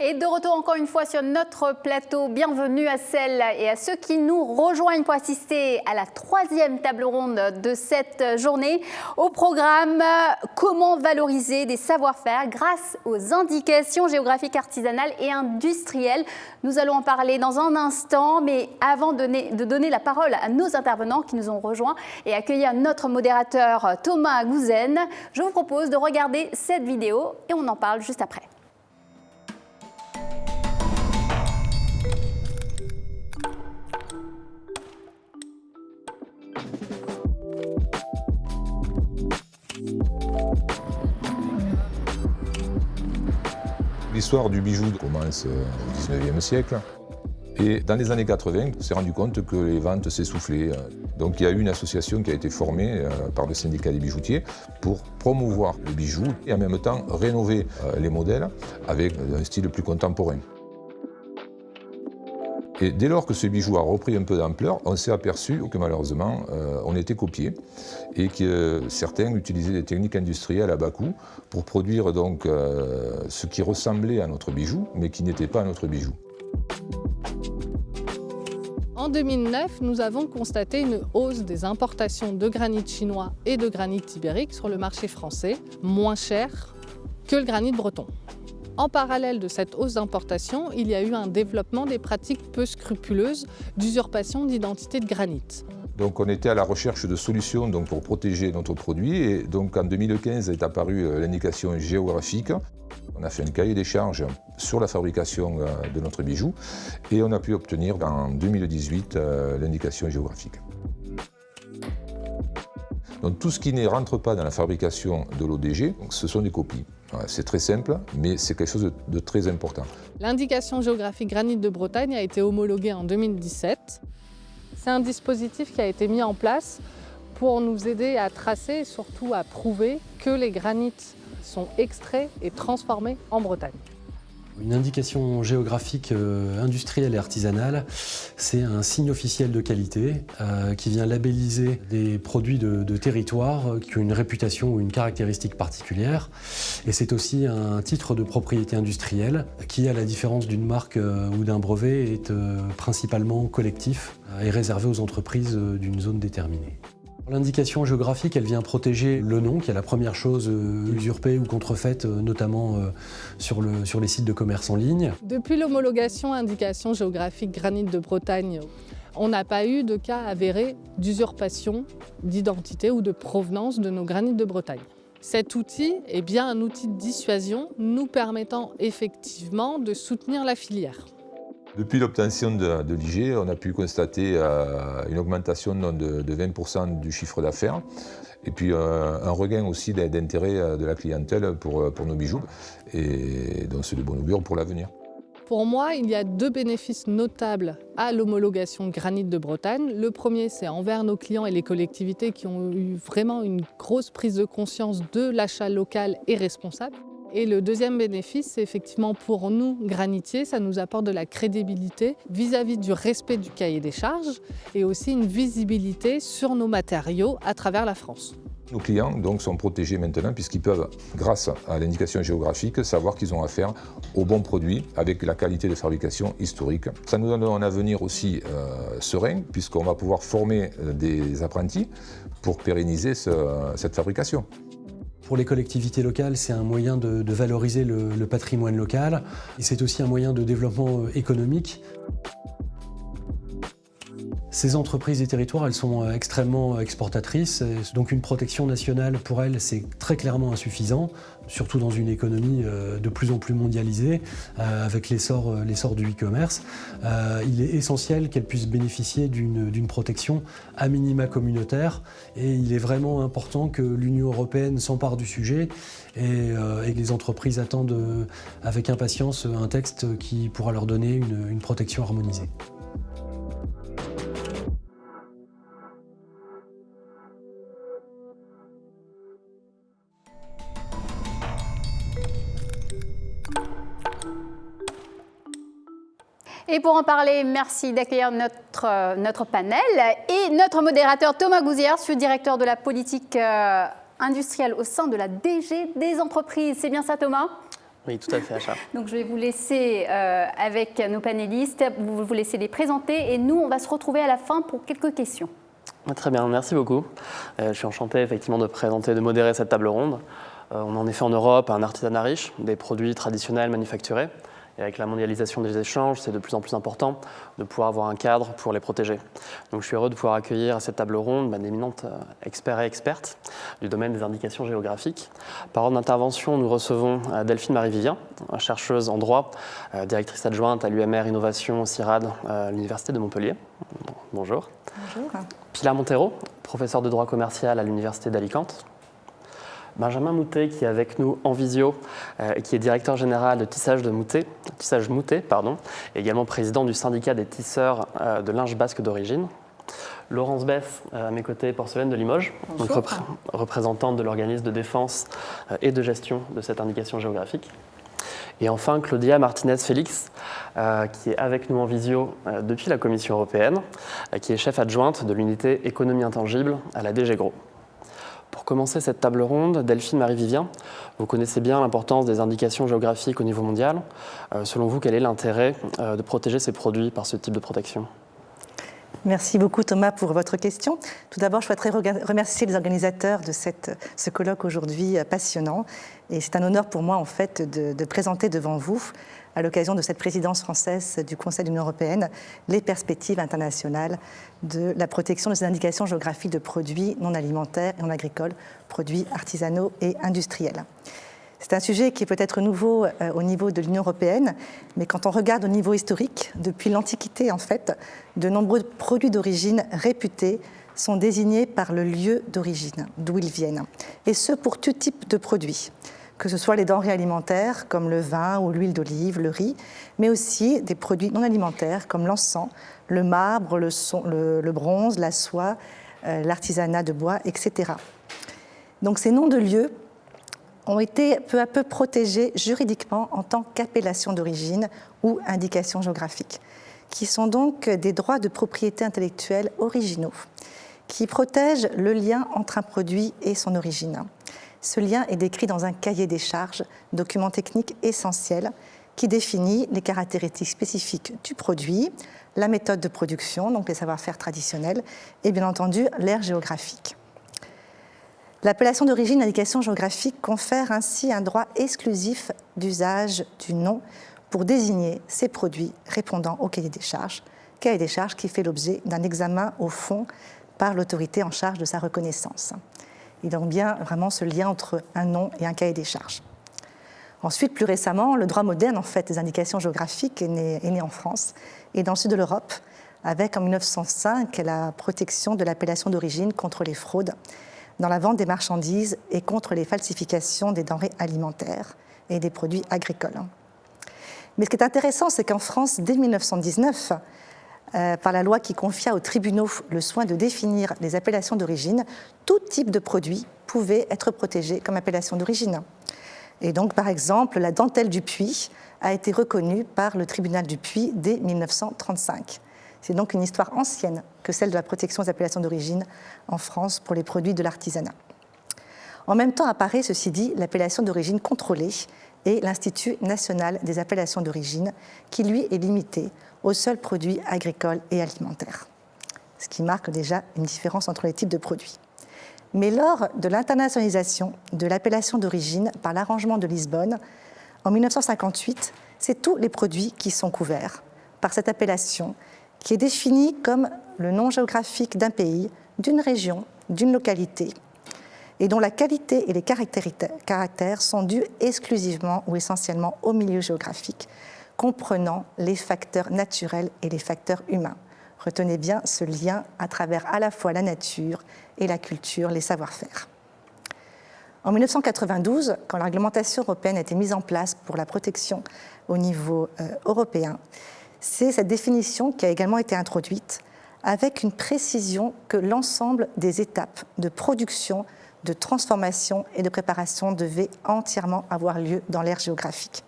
Et de retour encore une fois sur notre plateau, bienvenue à celles et à ceux qui nous rejoignent pour assister à la troisième table ronde de cette journée. Au programme, comment valoriser des savoir-faire grâce aux indications géographiques artisanales et industrielles. Nous allons en parler dans un instant, mais avant de donner la parole à nos intervenants qui nous ont rejoints et accueillir notre modérateur Thomas Gouzen, je vous propose de regarder cette vidéo et on en parle juste après. L'histoire du bijou commence au 19e siècle. Et dans les années 80, on s'est rendu compte que les ventes s'essoufflaient. Donc il y a eu une association qui a été formée par le syndicat des bijoutiers pour promouvoir le bijou et en même temps rénover les modèles avec un style plus contemporain. Et dès lors que ce bijou a repris un peu d'ampleur, on s'est aperçu que malheureusement, on était copié et que certains utilisaient des techniques industrielles à bas coût pour produire donc ce qui ressemblait à notre bijou, mais qui n'était pas notre bijou. En 2009, nous avons constaté une hausse des importations de granit chinois et de granit ibérique sur le marché français, moins cher que le granit breton. En parallèle de cette hausse d'importation, il y a eu un développement des pratiques peu scrupuleuses d'usurpation d'identité de granit. Donc on était à la recherche de solutions donc, pour protéger notre produit et donc en 2015 est apparue l'indication géographique. On a fait un cahier des charges sur la fabrication de notre bijou et on a pu obtenir en 2018 l'indication géographique. Donc tout ce qui ne rentre pas dans la fabrication de l'ODG, ce sont des copies. C'est très simple, mais c'est quelque chose de très important. L'indication géographique granit de Bretagne a été homologuée en 2017. C'est un dispositif qui a été mis en place pour nous aider à tracer et surtout à prouver que les granites sont extraits et transformés en Bretagne. Une indication géographique industrielle et artisanale, c'est un signe officiel de qualité qui vient labelliser des produits de territoire qui ont une réputation ou une caractéristique particulière. Et c'est aussi un titre de propriété industrielle qui, à la différence d'une marque ou d'un brevet, est principalement collectif et réservé aux entreprises d'une zone déterminée. L'indication géographique, elle vient protéger le nom, qui est la première chose usurpée ou contrefaite, notamment sur les sites de commerce en ligne. Depuis l'homologation indication géographique granit de Bretagne, on n'a pas eu de cas avérés d'usurpation d'identité ou de provenance de nos granites de Bretagne. Cet outil est bien un outil de dissuasion nous permettant effectivement de soutenir la filière. Depuis l'obtention de l'IG, on a pu constater une augmentation de 20% du chiffre d'affaires et puis un regain aussi d'intérêt de la clientèle pour nos bijoux. Et donc c'est de bon augure pour l'avenir. Pour moi, il y a deux bénéfices notables à l'homologation granit de Bretagne. Le premier, c'est envers nos clients et les collectivités qui ont eu vraiment une grosse prise de conscience de l'achat local et responsable. Et le deuxième bénéfice, c'est effectivement pour nous, granitiers, ça nous apporte de la crédibilité vis-à-vis du respect du cahier des charges et aussi une visibilité sur nos matériaux à travers la France. Nos clients donc, sont protégés maintenant puisqu'ils peuvent, grâce à l'indication géographique, savoir qu'ils ont affaire aux bons produits avec la qualité de fabrication historique. Ça nous donne un avenir aussi serein puisqu'on va pouvoir former des apprentis pour pérenniser cette fabrication. Pour les collectivités locales, c'est un moyen de valoriser le patrimoine local et c'est aussi un moyen de développement économique. Ces entreprises et territoires, elles sont extrêmement exportatrices, donc une protection nationale pour elles, c'est très clairement insuffisant, surtout dans une économie de plus en plus mondialisée, avec l'essor du e-commerce. Il est essentiel qu'elles puissent bénéficier d'une protection à minima communautaire et il est vraiment important que l'Union européenne s'empare du sujet et que les entreprises attendent avec impatience un texte qui pourra leur donner une protection harmonisée. Et pour en parler, merci d'accueillir notre panel et notre modérateur Thomas Gouzière, directeur de la politique industrielle au sein de la DG des entreprises. C'est bien ça, Thomas ? Oui, tout à fait, Acha. Donc je vais vous laisser avec nos panélistes, vous laisser les présenter et nous, on va se retrouver à la fin pour quelques questions. Très bien, merci beaucoup. Je suis enchanté effectivement de présenter, de modérer cette table ronde. On a en effet en Europe un artisanat riche, des produits traditionnels manufacturés. Et avec la mondialisation des échanges, c'est de plus en plus important de pouvoir avoir un cadre pour les protéger. Donc je suis heureux de pouvoir accueillir à cette table ronde d'éminentes experts et expertes du domaine des indications géographiques. Par ordre d'intervention, nous recevons Delphine Marie-Vivien, chercheuse en droit, directrice adjointe à l'UMR Innovation CIRAD à l'Université de Montpellier. Bonjour. Bonjour. Pilar Montero, professeur de droit commercial à l'Université d'Alicante. Benjamin Moutet, qui est avec nous en visio, et qui est directeur général de Tissage Moutet, et également président du syndicat des tisseurs de linge basque d'origine. Laurence Bess, à mes côtés, porcelaine de Limoges, donc représentante de l'organisme de défense et de gestion de cette indication géographique. Et enfin, Claudia Martinez-Félix, qui est avec nous en visio depuis la Commission européenne, qui est chef adjointe de l'unité économie intangible à la DG Gros. Pour commencer cette table ronde, Delphine Marie-Vivien, vous connaissez bien l'importance des indications géographiques au niveau mondial. Selon vous, quel est l'intérêt de protéger ces produits par ce type de protection ? Merci beaucoup Thomas pour votre question. Tout d'abord, je souhaiterais remercier les organisateurs de ce colloque aujourd'hui passionnant. Et c'est un honneur pour moi en fait de présenter devant vous, à l'occasion de cette présidence française du Conseil de l'Union européenne, les perspectives internationales de la protection des indications géographiques de produits non alimentaires et non agricoles, produits artisanaux et industriels. C'est un sujet qui est peut-être nouveau au niveau de l'Union européenne, mais quand on regarde au niveau historique, depuis l'Antiquité en fait, de nombreux produits d'origine réputés sont désignés par le lieu d'origine, d'où ils viennent, et ce pour tout type de produits, que ce soit les denrées alimentaires comme le vin ou l'huile d'olive, le riz, mais aussi des produits non alimentaires comme l'encens, le marbre, le bronze, la soie, l'artisanat de bois, etc. Donc ces noms de lieux ont été peu à peu protégés juridiquement en tant qu'appellation d'origine ou indication géographique, qui sont donc des droits de propriété intellectuelle originaux, qui protègent le lien entre un produit et son origine. Ce lien est décrit dans un cahier des charges, document technique essentiel, qui définit les caractéristiques spécifiques du produit, la méthode de production, donc les savoir-faire traditionnels, et bien entendu l'aire géographique. L'appellation d'origine indication géographique confère ainsi un droit exclusif d'usage du nom pour désigner ces produits répondant au cahier des charges qui fait l'objet d'un examen au fond par l'autorité en charge de sa reconnaissance. Il y a donc bien vraiment ce lien entre un nom et un cahier des charges. Ensuite, plus récemment, le droit moderne en fait, des indications géographiques est né en France et dans le sud de l'Europe, avec en 1905 la protection de l'appellation d'origine contre les fraudes dans la vente des marchandises et contre les falsifications des denrées alimentaires et des produits agricoles. Mais ce qui est intéressant, c'est qu'en France, dès 1919, par la loi qui confia aux tribunaux le soin de définir les appellations d'origine, tout type de produit pouvait être protégé comme appellation d'origine. Et donc, par exemple, la dentelle du Puy a été reconnue par le tribunal du Puy dès 1935. C'est donc une histoire ancienne que celle de la protection des appellations d'origine en France pour les produits de l'artisanat. En même temps apparaît, ceci dit, l'appellation d'origine contrôlée et l'Institut national des appellations d'origine, qui lui est limité aux seuls produits agricoles et alimentaires, ce qui marque déjà une différence entre les types de produits. Mais lors de l'internationalisation de l'appellation d'origine par l'arrangement de Lisbonne, en 1958, c'est tous les produits qui sont couverts par cette appellation, qui est définie comme le nom géographique d'un pays, d'une région, d'une localité, et dont la qualité et les caractères sont dus exclusivement ou essentiellement au milieu géographique, comprenant les facteurs naturels et les facteurs humains. Retenez bien ce lien à travers à la fois la nature et la culture, les savoir-faire. En 1992, quand la réglementation européenne a été mise en place pour la protection au niveau européen, c'est cette définition qui a également été introduite avec une précision que l'ensemble des étapes de production, de transformation et de préparation devaient entièrement avoir lieu dans l'aire géographique.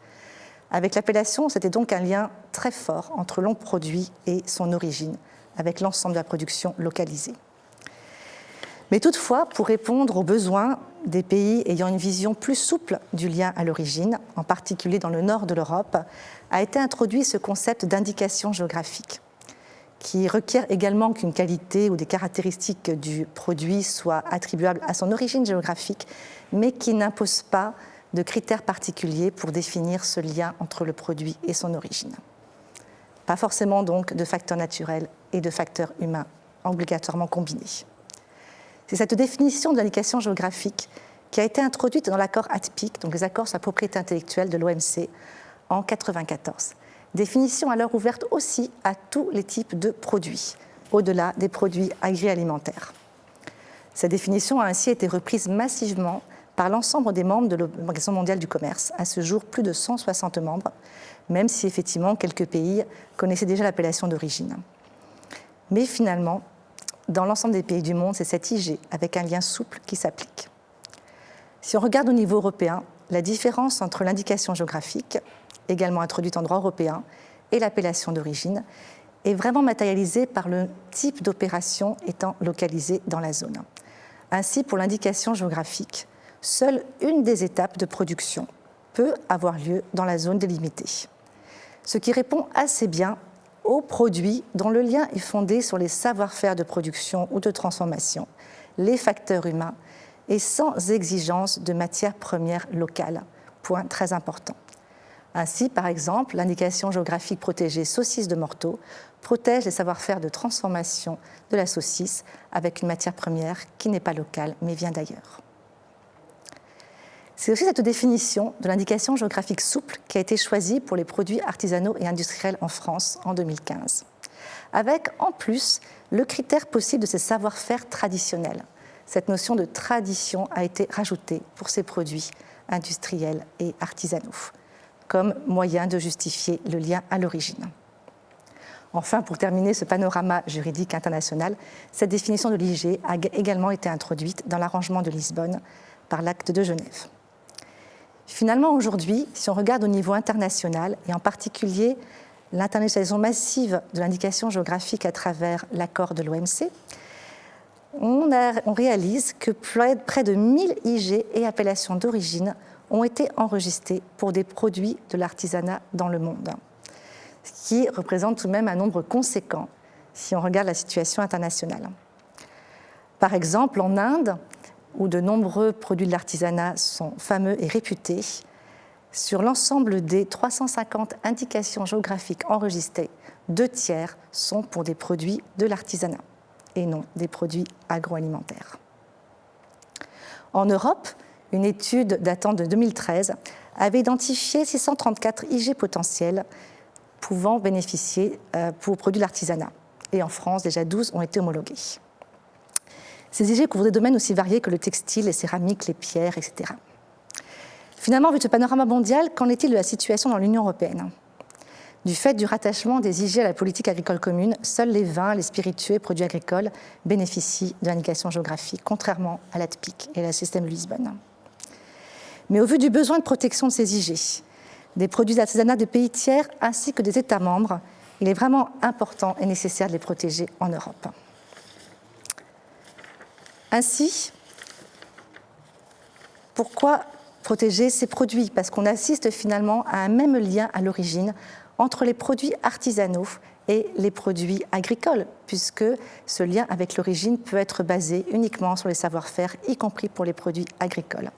Avec l'appellation, c'était donc un lien très fort entre l'on produit et son origine, avec l'ensemble de la production localisée. Mais toutefois, pour répondre aux besoins des pays ayant une vision plus souple du lien à l'origine, en particulier dans le nord de l'Europe, a été introduit ce concept d'indication géographique, qui requiert également qu'une qualité ou des caractéristiques du produit soient attribuables à son origine géographique, mais qui n'impose pas de critères particuliers pour définir ce lien entre le produit et son origine. Pas forcément donc de facteurs naturels et de facteurs humains obligatoirement combinés. C'est cette définition de l'indication géographique qui a été introduite dans l'accord ATPIC, donc les accords sur la propriété intellectuelle de l'OMC, en 1994. Définition alors ouverte aussi à tous les types de produits, au-delà des produits agroalimentaires. Cette définition a ainsi été reprise massivement par l'ensemble des membres de l'Organisation mondiale du commerce, à ce jour plus de 160 membres, même si effectivement quelques pays connaissaient déjà l'appellation d'origine. Mais finalement, dans l'ensemble des pays du monde, c'est cette IG avec un lien souple qui s'applique. Si on regarde au niveau européen, la différence entre l'indication géographique, également introduite en droit européen, et l'appellation d'origine est vraiment matérialisée par le type d'opération étant localisée dans la zone. Ainsi, pour l'indication géographique, seule une des étapes de production peut avoir lieu dans la zone délimitée, ce qui répond assez bien aux produits dont le lien est fondé sur les savoir-faire de production ou de transformation, les facteurs humains, et sans exigence de matières premières locales, point très important. Ainsi, par exemple, l'indication géographique protégée saucisse de Morteau protège les savoir-faire de transformation de la saucisse avec une matière première qui n'est pas locale mais vient d'ailleurs. C'est aussi cette définition de l'indication géographique souple qui a été choisie pour les produits artisanaux et industriels en France en 2015, avec en plus le critère possible de ces savoir-faire traditionnels. Cette notion de tradition a été rajoutée pour ces produits industriels et artisanaux, comme moyen de justifier le lien à l'origine. Enfin, pour terminer ce panorama juridique international, cette définition de l'IG a également été introduite dans l'arrangement de Lisbonne par l'Acte de Genève. Finalement, aujourd'hui, si on regarde au niveau international, et en particulier l'internationalisation massive de l'indication géographique à travers l'accord de l'OMC, on réalise que près de 1000 IG et appellations d'origine ont été enregistrés pour des produits de l'artisanat dans le monde, ce qui représente tout de même un nombre conséquent si on regarde la situation internationale. Par exemple, en Inde, où de nombreux produits de l'artisanat sont fameux et réputés, sur l'ensemble des 350 indications géographiques enregistrées, 2/3 sont pour des produits de l'artisanat et non des produits agroalimentaires. En Europe, une étude datant de 2013 avait identifié 634 IG potentiels pouvant bénéficier pour produits de l'artisanat. Et en France, déjà 12 ont été homologués. Ces IG couvrent des domaines aussi variés que le textile, les céramiques, les pierres, etc. Finalement, vu ce panorama mondial, qu'en est-il de la situation dans l'Union européenne ? Du fait du rattachement des IG à la politique agricole commune, seuls les vins, les spiritueux et produits agricoles bénéficient de l'indication géographique, contrairement à l'ATPIC et au système de Lisbonne. Mais au vu du besoin de protection de ces IG, des produits d'artisanat de pays tiers ainsi que des États membres, il est vraiment important et nécessaire de les protéger en Europe. Ainsi, pourquoi protéger ces produits ? Parce qu'on assiste finalement à un même lien à l'origine entre les produits artisanaux et les produits agricoles, puisque ce lien avec l'origine peut être basé uniquement sur les savoir-faire, y compris pour les produits agricoles.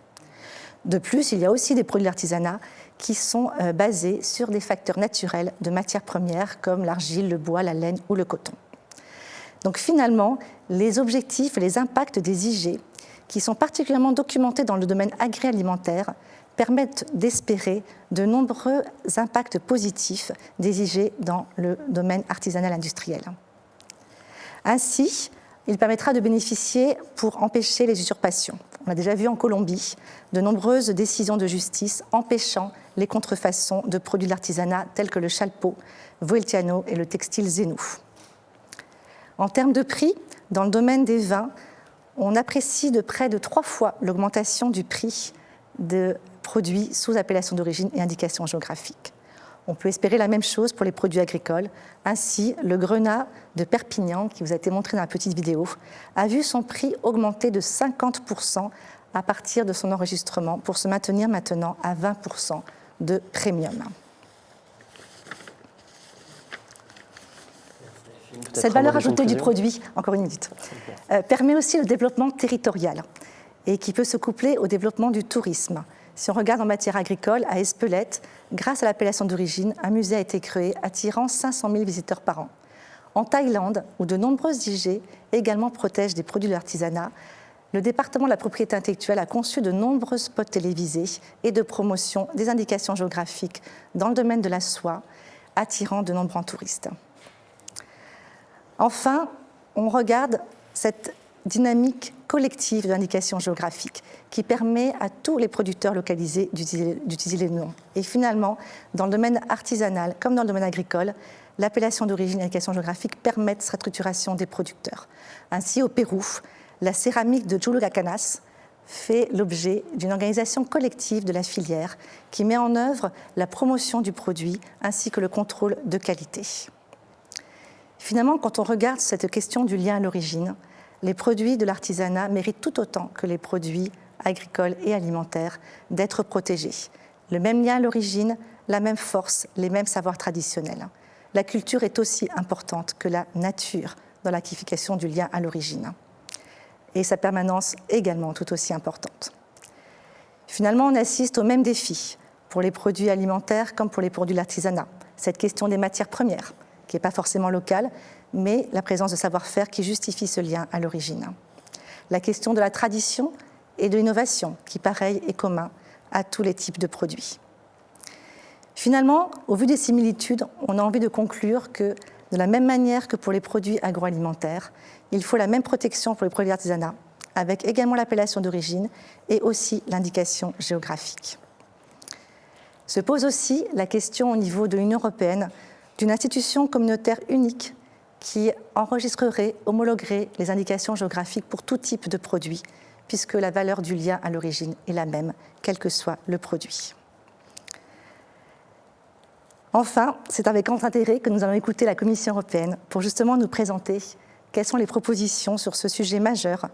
De plus, il y a aussi des produits d'artisanat qui sont basés sur des facteurs naturels de matières premières comme l'argile, le bois, la laine ou le coton. Donc finalement, les objectifs et les impacts des IG, qui sont particulièrement documentés dans le domaine agroalimentaire, permettent d'espérer de nombreux impacts positifs des IG dans le domaine artisanal industriel. Ainsi, il permettra de bénéficier pour empêcher les usurpations. On a déjà vu en Colombie de nombreuses décisions de justice empêchant les contrefaçons de produits de l'artisanat tels que le chalpeau, Vueltiano et le textile Zenou. En termes de prix, dans le domaine des vins, on apprécie de près de 3 fois l'augmentation du prix de produits sous appellation d'origine et indication géographique. On peut espérer la même chose pour les produits agricoles. Ainsi, le grenat de Perpignan, qui vous a été montré dans la petite vidéo, a vu son prix augmenter de 50% à partir de son enregistrement pour se maintenir maintenant à 20% de premium. Cette valeur ajoutée du produit, encore une minute, permet aussi le développement territorial et qui peut se coupler au développement du tourisme. Si on regarde en matière agricole, à Espelette, grâce à l'appellation d'origine, un musée a été créé attirant 500 000 visiteurs par an. En Thaïlande, où de nombreuses IG également protègent des produits de l'artisanat, le département de la propriété intellectuelle a conçu de nombreux spots télévisés et de promotion des indications géographiques dans le domaine de la soie, attirant de nombreux touristes. Enfin, on regarde cette dynamique collective de l'indication géographique qui permet à tous les producteurs localisés d'utiliser les noms. Et finalement, dans le domaine artisanal comme dans le domaine agricole, l'appellation d'origine et l'indication géographique permettent cette structuration des producteurs. Ainsi, au Pérou, la céramique de Julucacanas fait l'objet d'une organisation collective de la filière qui met en œuvre la promotion du produit ainsi que le contrôle de qualité. Finalement, quand on regarde cette question du lien à l'origine, les produits de l'artisanat méritent tout autant que les produits agricoles et alimentaires d'être protégés. Le même lien à l'origine, la même force, les mêmes savoirs traditionnels. La culture est aussi importante que la nature dans la qualification du lien à l'origine. Et sa permanence également tout aussi importante. Finalement, on assiste au même défi pour les produits alimentaires comme pour les produits de l'artisanat. Cette question des matières premières, qui n'est pas forcément locale, mais la présence de savoir-faire qui justifie ce lien à l'origine. La question de la tradition et de l'innovation, qui, pareil, est commun à tous les types de produits. Finalement, au vu des similitudes, on a envie de conclure que, de la même manière que pour les produits agroalimentaires, il faut la même protection pour les produits d'artisanat, avec également l'appellation d'origine et aussi l'indication géographique. Se pose aussi la question au niveau de l'Union européenne d'une institution communautaire unique qui enregistrerait, homologuerait les indications géographiques pour tout type de produit, puisque la valeur du lien à l'origine est la même, quel que soit le produit. Enfin, c'est avec grand intérêt que nous allons écouter la Commission européenne pour justement nous présenter quelles sont les propositions sur ce sujet majeur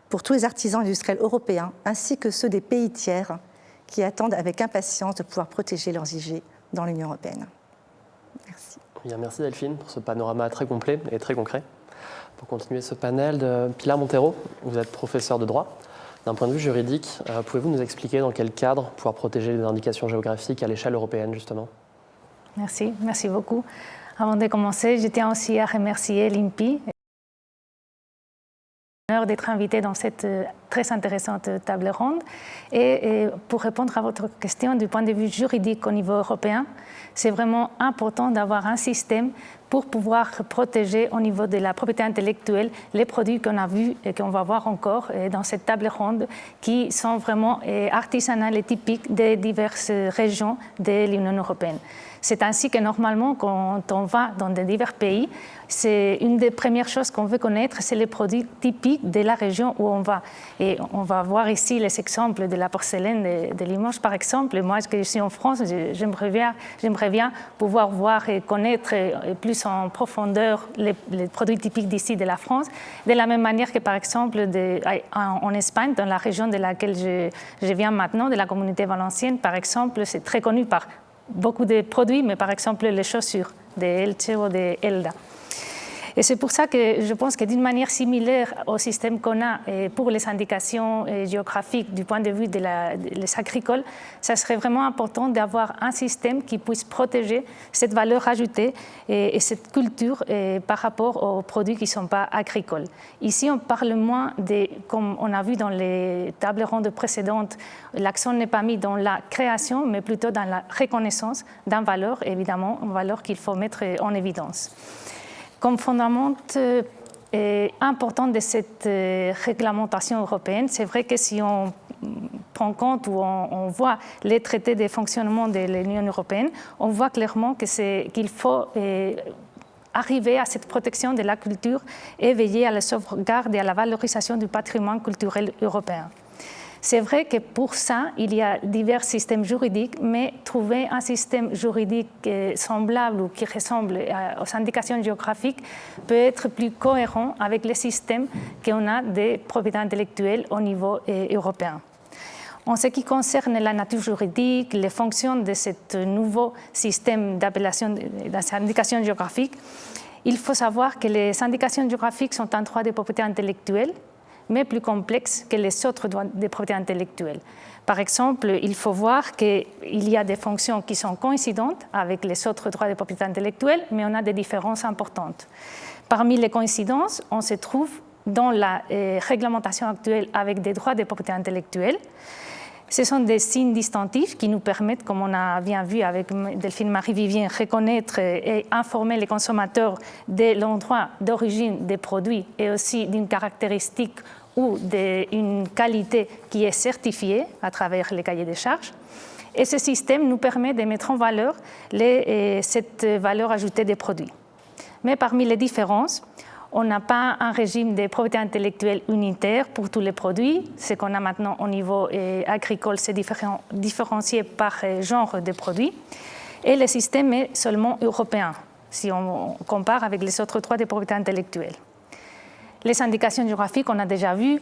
pour tous les artisans industriels européens, ainsi que ceux des pays tiers qui attendent avec impatience de pouvoir protéger leurs IG dans l'Union européenne. Merci. Bien, merci Delphine pour ce panorama très complet et très concret. Pour continuer ce panel, de Pilar Montero, vous êtes professeur de droit. D'un point de vue juridique, pouvez-vous nous expliquer dans quel cadre pouvoir protéger les indications géographiques à l'échelle européenne, justement ? Merci beaucoup. Avant de commencer, je tiens aussi à remercier l'INPI d'être invité dans cette très intéressante table ronde. Et pour répondre à votre question du point de vue juridique au niveau européen, c'est vraiment important d'avoir un système pour pouvoir protéger au niveau de la propriété intellectuelle les produits qu'on a vus et qu'on va voir encore dans cette table ronde qui sont vraiment artisanales et typiques des diverses régions de l'Union européenne. C'est ainsi que normalement, quand on va dans de divers pays, c'est une des premières choses qu'on veut connaître, c'est les produits typiques de la région où on va. Et on va voir ici les exemples de la porcelaine de Limoges, par exemple. Moi, je suis en France, j'aimerais bien pouvoir voir et connaître plus en profondeur les produits typiques d'ici, de la France. De la même manière que, par exemple, en Espagne, dans la région de laquelle je viens maintenant, de la Communauté valencienne, par exemple, c'est très connu par beaucoup de produits, mais par exemple les chaussures de Elche ou de Elda. Et c'est pour ça que je pense que d'une manière similaire au système qu'on a pour les indications géographiques du point de vue des agricoles, ça serait vraiment important d'avoir un système qui puisse protéger cette valeur ajoutée et cette culture par rapport aux produits qui ne sont pas agricoles. Ici, on parle moins comme on a vu dans les tables rondes précédentes, l'accent n'est pas mis dans la création, mais plutôt dans la reconnaissance d'une valeur, évidemment, une valeur qu'il faut mettre en évidence. Comme fondament important de cette réglementation européenne, c'est vrai que si on prend compte ou on voit les traités de fonctionnement de l'Union européenne, on voit clairement qu'il faut arriver à cette protection de la culture et veiller à la sauvegarde et à la valorisation du patrimoine culturel européen. C'est vrai que pour ça, il y a divers systèmes juridiques, mais trouver un système juridique semblable ou qui ressemble aux indications géographiques peut être plus cohérent avec les systèmes qu'on a des propriétés intellectuelles au niveau européen. En ce qui concerne la nature juridique, les fonctions de ce nouveau système d'appellation des indications géographiques, il faut savoir que les indications géographiques sont un droit de propriété intellectuelle, mais plus complexe que les autres droits de propriété intellectuelle. Par exemple, il faut voir qu'il y a des fonctions qui sont coïncidentes avec les autres droits de propriété intellectuelle, mais on a des différences importantes. Parmi les coïncidences, on se trouve dans la réglementation actuelle avec des droits de propriété intellectuelle. Ce sont des signes distinctifs qui nous permettent, comme on a bien vu avec Delphine Marie-Vivien, reconnaître et informer les consommateurs de l'endroit d'origine des produits et aussi d'une caractéristique ou d'une qualité qui est certifiée à travers les cahiers des charges. Et ce système nous permet de mettre en valeur cette valeur ajoutée des produits. Mais parmi les différences, on n'a pas un régime de propriété intellectuelle unitaire pour tous les produits. Ce qu'on a maintenant au niveau agricole, c'est différencié par genre de produits. Et le système est seulement européen, si on compare avec les autres droits de propriété intellectuelle. Les indications géographiques, on a déjà vu,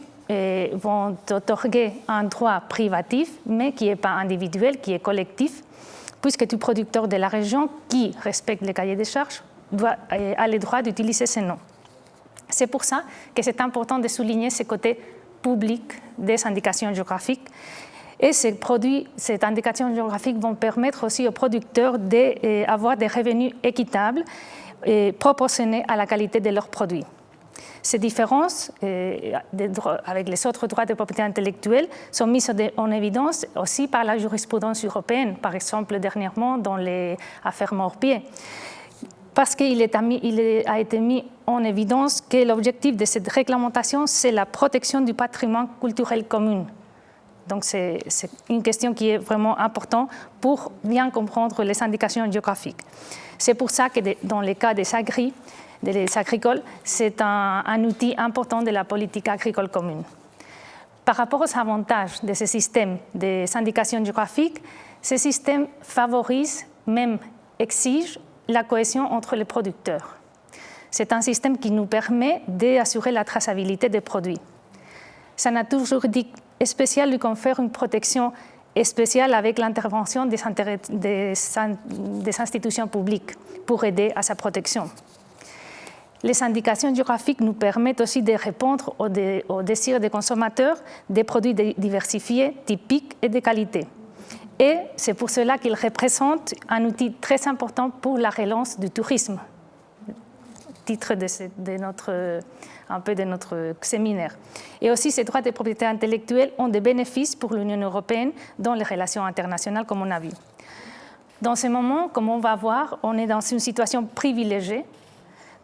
vont otorguer un droit privatif, mais qui n'est pas individuel, qui est collectif, puisque tout producteur de la région qui respecte les cahiers des charges a le droit d'utiliser ces noms. C'est pour ça que c'est important de souligner ce côté public des indications géographiques. Et ces indications géographiques vont permettre aussi aux producteurs d'avoir des revenus équitables et proportionnés à la qualité de leurs produits. Ces différences avec les autres droits de propriété intellectuelle sont mises en évidence aussi par la jurisprudence européenne, par exemple dernièrement dans les affaires Morbier. Parce qu'il a été mis en évidence que l'objectif de cette réglementation, c'est la protection du patrimoine culturel commun. Donc c'est une question qui est vraiment importante pour bien comprendre les indications géographiques. C'est pour ça que dans les cas des agricoles, c'est un outil important de la politique agricole commune. Par rapport aux avantages de ce système des indications géographiques, ce système favorise, même exige, la cohésion entre les producteurs. C'est un système qui nous permet d'assurer la traçabilité des produits. Sa nature juridique spéciale lui confère une protection spéciale avec l'intervention des institutions publiques pour aider à sa protection. Les indications géographiques nous permettent aussi de répondre aux désirs des consommateurs des produits diversifiés, typiques et de qualité. Et c'est pour cela qu'ils représentent un outil très important pour la relance du tourisme, titre de notre séminaire. Et aussi, ces droits de propriété intellectuelle ont des bénéfices pour l'Union européenne dans les relations internationales, comme on a vu. Dans ce moment, comme on va voir, on est dans une situation privilégiée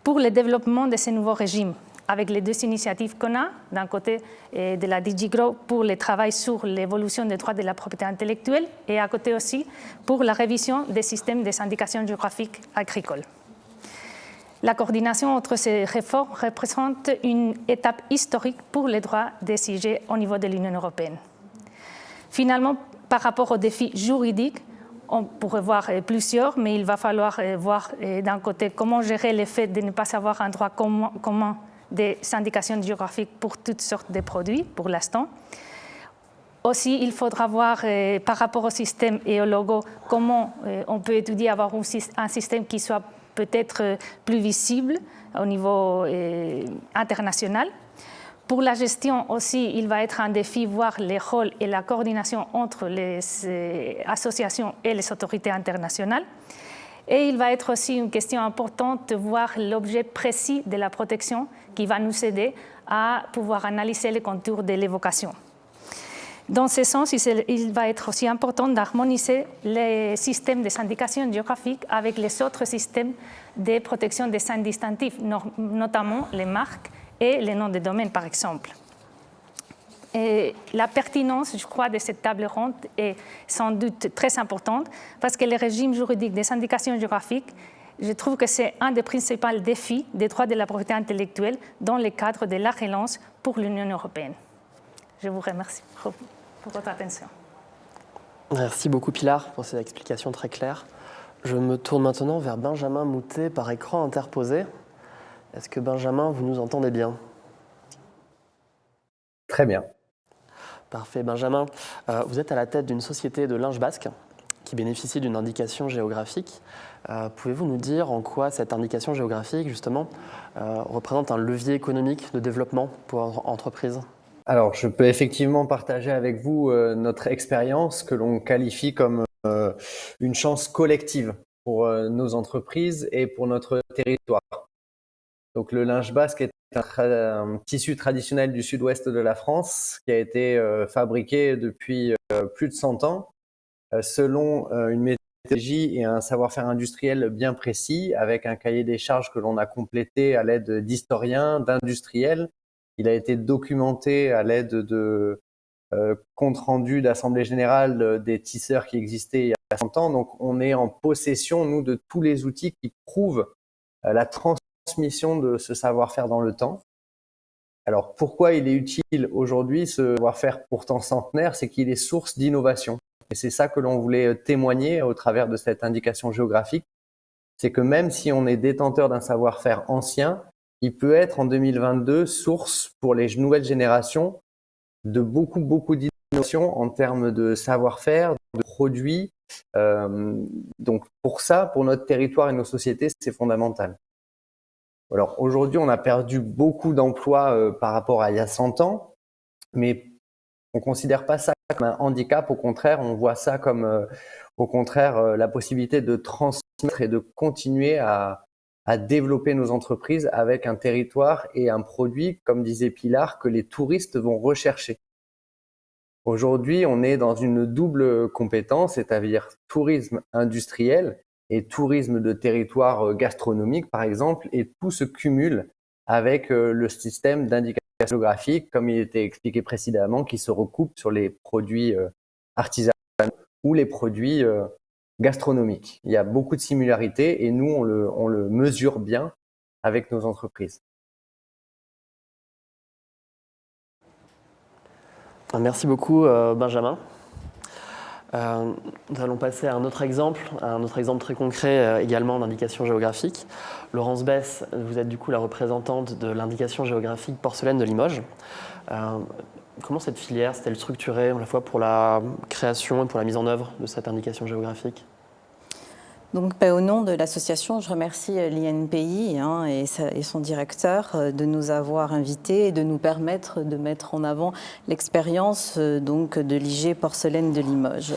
pour le développement de ces nouveaux régimes, avec les deux initiatives qu'on a, d'un côté de la DigiGrow pour le travail sur l'évolution des droits de la propriété intellectuelle et à côté aussi pour la révision des systèmes des indications géographiques agricoles. La coordination entre ces réformes représente une étape historique pour les droits des IG au niveau de l'Union européenne. Finalement, par rapport aux défis juridiques, on pourrait voir plusieurs, mais il va falloir voir d'un côté comment gérer le fait de ne pas avoir un droit commun des indications géographiques pour toutes sortes de produits pour l'instant. Aussi, il faudra voir par rapport au système et au logo comment on peut étudier avoir un système qui soit peut-être plus visible au niveau international. Pour la gestion aussi, il va être un défi voir les rôles et la coordination entre les associations et les autorités internationales. Et il va être aussi une question importante de voir l'objet précis de la protection qui va nous aider à pouvoir analyser les contours de l'évocation. Dans ce sens, il va être aussi important d'harmoniser les systèmes des indications géographiques avec les autres systèmes de protection des signes distinctifs, notamment les marques et les noms de domaine, par exemple. Et la pertinence, je crois, de cette table ronde est sans doute très importante parce que le régime juridique des indications géographiques, je trouve que c'est un des principaux défis des droits de la propriété intellectuelle dans le cadre de la relance pour l'Union européenne. Je vous remercie. pour votre attention. Merci beaucoup Pilar pour ces explications très claires. Je me tourne maintenant vers Benjamin Moutet par écran interposé. Est-ce que Benjamin, vous nous entendez bien? Très bien. Parfait. Benjamin, vous êtes à la tête d'une société de linge basque qui bénéficie d'une indication géographique. Pouvez-vous nous dire en quoi cette indication géographique, justement, représente un levier économique de développement pour entreprises? Alors, je peux effectivement partager avec vous notre expérience que l'on qualifie comme une chance collective pour nos entreprises et pour notre territoire. Donc, le linge basque est un tissu traditionnel du sud-ouest de la France qui a été fabriqué depuis plus de 100 ans selon une méthodologie et un savoir-faire industriel bien précis avec un cahier des charges que l'on a complété à l'aide d'historiens, d'industriels. Il a été documenté à l'aide de comptes rendus d'assemblée générale des tisseurs qui existaient il y a 100 ans. Donc, on est en possession, nous, de tous les outils qui prouvent la transmission de ce savoir-faire dans le temps. Alors, pourquoi il est utile aujourd'hui, ce savoir-faire pourtant centenaire? C'est qu'il est source d'innovation. Et c'est ça que l'on voulait témoigner au travers de cette indication géographique. C'est que même si on est détenteur d'un savoir-faire ancien, il peut être en 2022 source pour les nouvelles générations de beaucoup d'innovation en termes de savoir-faire, de produits. Donc pour ça, pour notre territoire et nos sociétés, c'est fondamental. Alors aujourd'hui, on a perdu beaucoup d'emplois par rapport à il y a 100 ans, mais on ne considère pas ça comme un handicap. Au contraire, on voit ça comme au contraire la possibilité de transmettre et de continuer à développer nos entreprises avec un territoire et un produit, comme disait Pilar, que les touristes vont rechercher. Aujourd'hui, on est dans une double compétence, c'est-à-dire tourisme industriel et tourisme de territoire gastronomique, par exemple, et tout se cumule avec le système d'indication géographique, comme il était expliqué précédemment, qui se recoupe sur les produits artisanaux ou les produits gastronomiques. Il y a beaucoup de similarités et nous, on le mesure bien avec nos entreprises. Merci beaucoup Benjamin. Nous allons passer à un autre exemple très concret également d'indication géographique. Laurence Besse, vous êtes du coup la représentante de l'indication géographique porcelaine de Limoges. Comment cette filière s'est-elle structurée à la fois pour la création et pour la mise en œuvre de cette indication géographique? Donc, au nom de l'association, je remercie l'INPI et son directeur de nous avoir invités et de nous permettre de mettre en avant l'expérience de l'IG Porcelaine de Limoges.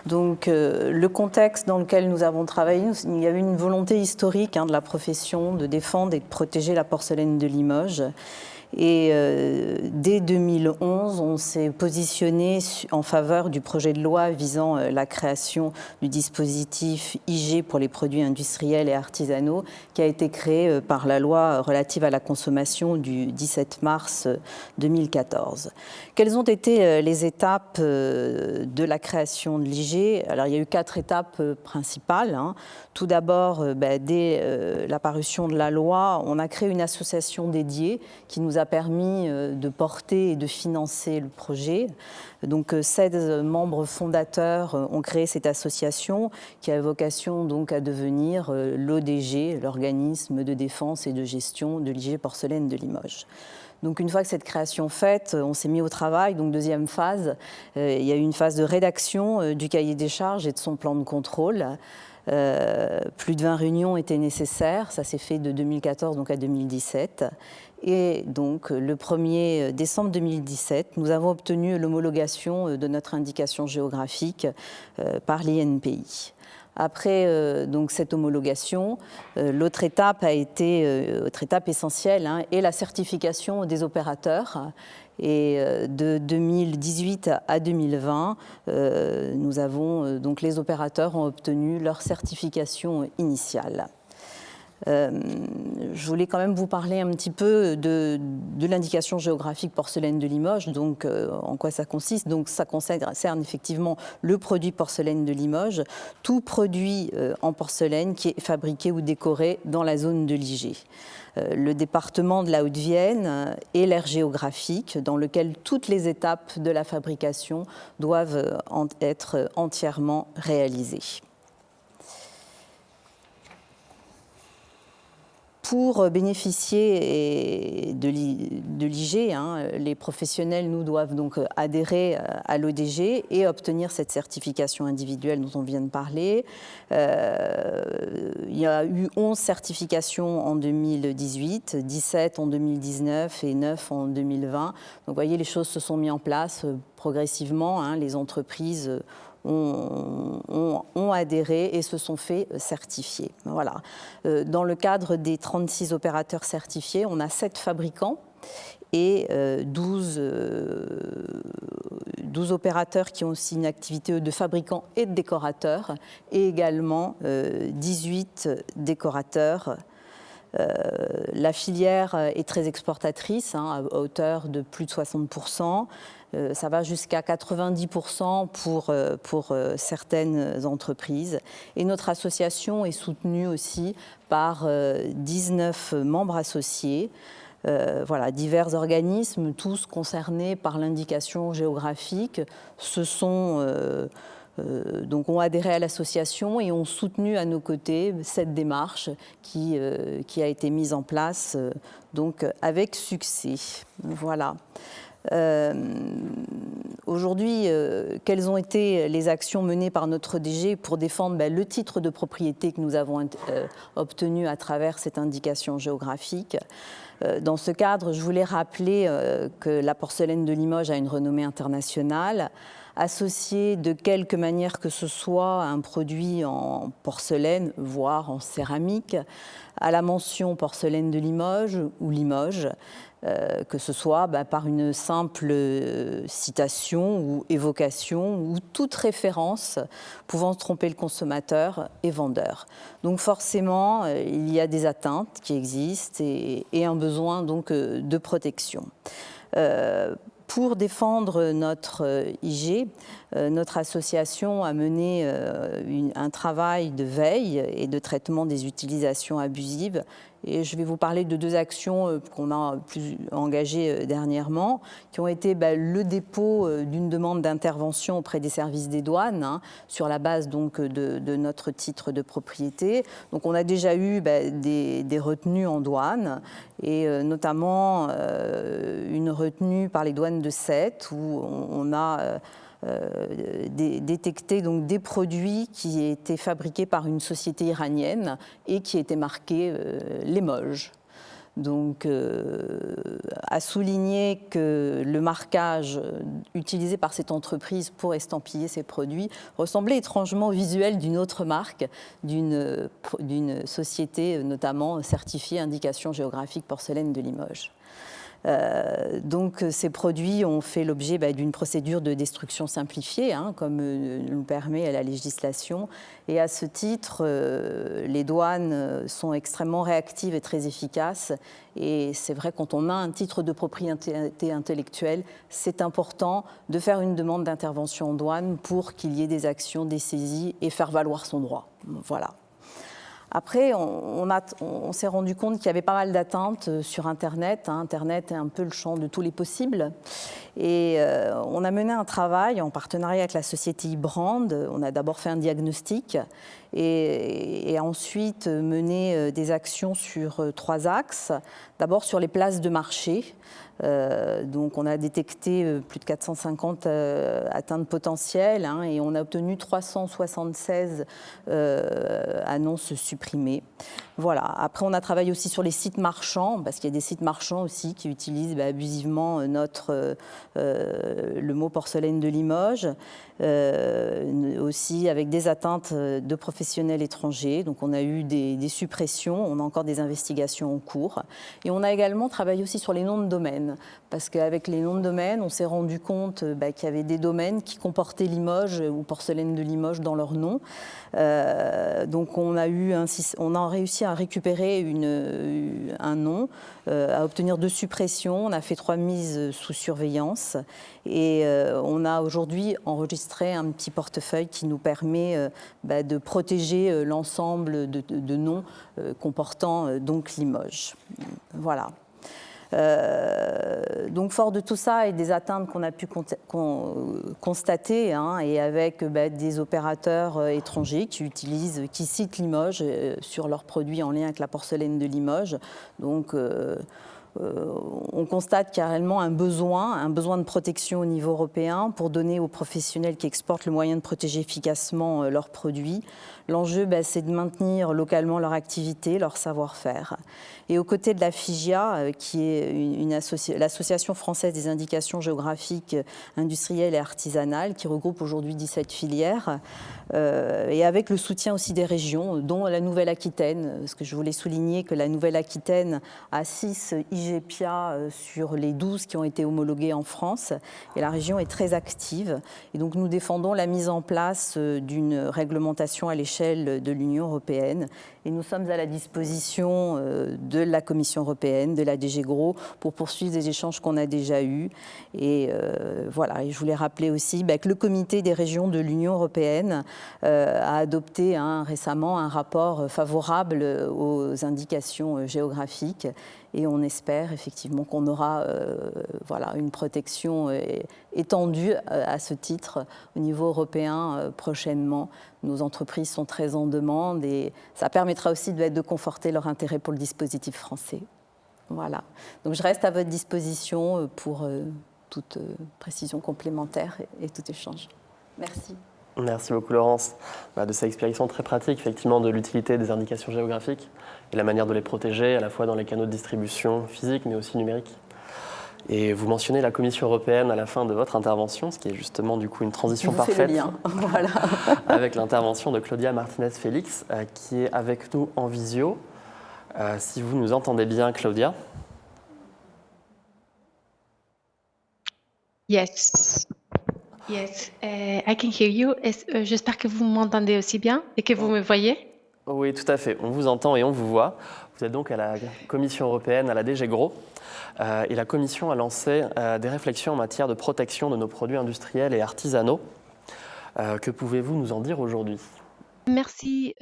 Donc, le contexte dans lequel nous avons travaillé, il y avait une volonté historique de la profession de défendre et de protéger la porcelaine de Limoges. Et dès 2011, on s'est positionné en faveur du projet de loi visant la création du dispositif IG pour les produits industriels et artisanaux qui a été créé par la loi relative à la consommation du 17 mars 2014. Quelles ont été les étapes de la création de l'IG? Alors, il y a eu 4 étapes principales. Tout d'abord, dès la parution de la loi, on a créé une association dédiée qui nous a permis de porter et de financer le projet. Donc 16 membres fondateurs ont créé cette association qui a vocation donc à devenir l'ODG, l'organisme de défense et de gestion de l'IG Porcelaine de Limoges. Donc une fois que cette création faite, on s'est mis au travail. Donc deuxième phase, il y a eu une phase de rédaction du cahier des charges et de son plan de contrôle. Plus de 20 réunions étaient nécessaires, ça s'est fait de 2014 donc à 2017. Et donc le 1er décembre 2017, nous avons obtenu l'homologation de notre indication géographique par l'INPI. Après donc cette homologation, l'autre étape a été, autre étape essentielle, est la certification des opérateurs. Et de 2018 à 2020, nous avons donc les opérateurs ont obtenu leur certification initiale. Je voulais quand même vous parler un petit peu de l'indication géographique porcelaine de Limoges, donc en quoi ça consiste. Donc ça concerne effectivement le produit porcelaine de Limoges, tout produit en porcelaine qui est fabriqué ou décoré dans la zone de l'IG. Le département de la Haute-Vienne est l'aire géographique dans lequel toutes les étapes de la fabrication doivent être entièrement réalisées. Pour bénéficier de l'IG, les professionnels nous doivent donc adhérer à l'ODG et obtenir cette certification individuelle dont on vient de parler. Il y a eu 11 certifications en 2018, 17 en 2019 et 9 en 2020. Donc vous voyez, les choses se sont mises en place progressivement. Les entreprises ont adhéré et se sont fait certifier. Voilà. Dans le cadre des 36 opérateurs certifiés, on a 7 fabricants et 12 opérateurs qui ont aussi une activité de fabricants et de décorateurs, et également 18 décorateurs. La filière est très exportatrice, à hauteur de plus de 60%. Ça va jusqu'à 90% pour certaines entreprises. Et notre association est soutenue aussi par 19 membres associés. Voilà, divers organismes, tous concernés par l'indication géographique, ont adhéré à l'association et ont soutenu à nos côtés cette démarche qui a été mise en place donc avec succès. Voilà. Aujourd'hui, quelles ont été les actions menées par notre DG pour défendre le titre de propriété que nous avons obtenu à travers cette indication géographique? Dans ce cadre, je voulais rappeler que la porcelaine de Limoges a une renommée internationale. Associée de quelque manière que ce soit à un produit en porcelaine, voire en céramique, à la mention porcelaine de Limoges ou Limoges, que ce soit par une simple citation ou évocation ou toute référence pouvant tromper le consommateur et vendeur. Donc forcément, il y a des atteintes qui existent et un besoin donc de protection. Pour défendre notre IG, notre association a mené un travail de veille et de traitement des utilisations abusives. Et je vais vous parler de 2 actions qu'on a engagées dernièrement, qui ont été le dépôt d'une demande d'intervention auprès des services des douanes, sur la base donc de notre titre de propriété. Donc on a déjà eu des retenues en douane, et notamment une retenue par les douanes de Sète, où on a détecté donc des produits qui étaient fabriqués par une société iranienne et qui étaient marqués Limoges. Donc, à souligner que le marquage utilisé par cette entreprise pour estampiller ces produits ressemblait étrangement au visuel d'une autre marque, d'une société notamment certifiée indication géographique porcelaine de Limoges. Donc ces produits ont fait l'objet d'une procédure de destruction simplifiée, comme nous permet la législation. Et à ce titre, les douanes sont extrêmement réactives et très efficaces. Et c'est vrai, quand on a un titre de propriété intellectuelle, c'est important de faire une demande d'intervention en douane pour qu'il y ait des actions, des saisies et faire valoir son droit. Voilà. Après, on s'est rendu compte qu'il y avait pas mal d'atteintes sur Internet. Internet est un peu le champ de tous les possibles. Et on a mené un travail en partenariat avec la société eBrand. On a d'abord fait un diagnostic et ensuite mené des actions sur 3 axes. D'abord sur les places de marché. Donc on a détecté plus de 450 atteintes potentielles et on a obtenu 376 annonces supprimées. Voilà. Après, on a travaillé aussi sur les sites marchands, parce qu'il y a des sites marchands aussi qui utilisent abusivement le mot porcelaine de Limoges, aussi avec des atteintes de professionnels étrangers. Donc on a eu des suppressions, on a encore des investigations en cours. Et on a également travaillé aussi sur les noms de domaines, parce qu'avec les noms de domaines, on s'est rendu compte qu'il y avait des domaines qui comportaient Limoges ou porcelaine de Limoges dans leur nom. Donc on a eu un on a réussi à récupérer un nom, à obtenir 2 suppressions. On a fait 3 mises sous surveillance et on a aujourd'hui enregistré un petit portefeuille qui nous permet de protéger l'ensemble de noms comportant donc Limoges. Voilà. Donc fort de tout ça et des atteintes qu'on a pu constater, et avec des opérateurs étrangers qui citent Limoges sur leurs produits en lien avec la porcelaine de Limoges. Donc on constate qu'il y a réellement un besoin de protection au niveau européen pour donner aux professionnels qui exportent le moyen de protéger efficacement leurs produits. L'enjeu, c'est de maintenir localement leur activité, leur savoir-faire. Et aux côtés de la FIGIA, qui est l'Association française des indications géographiques industrielles et artisanales, qui regroupe aujourd'hui 17 filières, et avec le soutien aussi des régions, dont la Nouvelle-Aquitaine, parce que je voulais souligner que la Nouvelle-Aquitaine a 6 IGPIA sur les 12 qui ont été homologués en France, et la région est très active. Et donc nous défendons la mise en place d'une réglementation à l'échelle de l'Union européenne, et nous sommes à la disposition de la Commission européenne, de la DG Gros, pour poursuivre des échanges qu'on a déjà eus. Et voilà, et je voulais rappeler aussi que le Comité des régions de l'Union européenne a adopté récemment un rapport favorable aux indications géographiques. Et on espère effectivement qu'on aura une protection étendue à ce titre au niveau européen prochainement. Nos entreprises sont très en demande et ça permettra aussi de conforter leur intérêt pour le dispositif français. Voilà. Donc je reste à votre disposition pour toute précision complémentaire et tout échange. Merci. Merci beaucoup Laurence de cette explication très pratique effectivement de l'utilité des indications géographiques et la manière de les protéger à la fois dans les canaux de distribution physiques mais aussi numériques. Et vous mentionnez la Commission européenne à la fin de votre intervention, ce qui est justement du coup une transition parfaite voilà. avec l'intervention de Claudia Martinez-Félix qui est avec nous en visio. Si vous nous entendez bien Claudia. Yes. Yes, I can hear you. J'espère que vous m'entendez aussi bien et que vous me voyez. Oui, tout à fait. On vous entend et on vous voit. Vous êtes donc à la Commission européenne, à la DG Gros. Et la Commission a lancé des réflexions en matière de protection de nos produits industriels et artisanaux. Que pouvez-vous nous en dire aujourd'hui ? Merci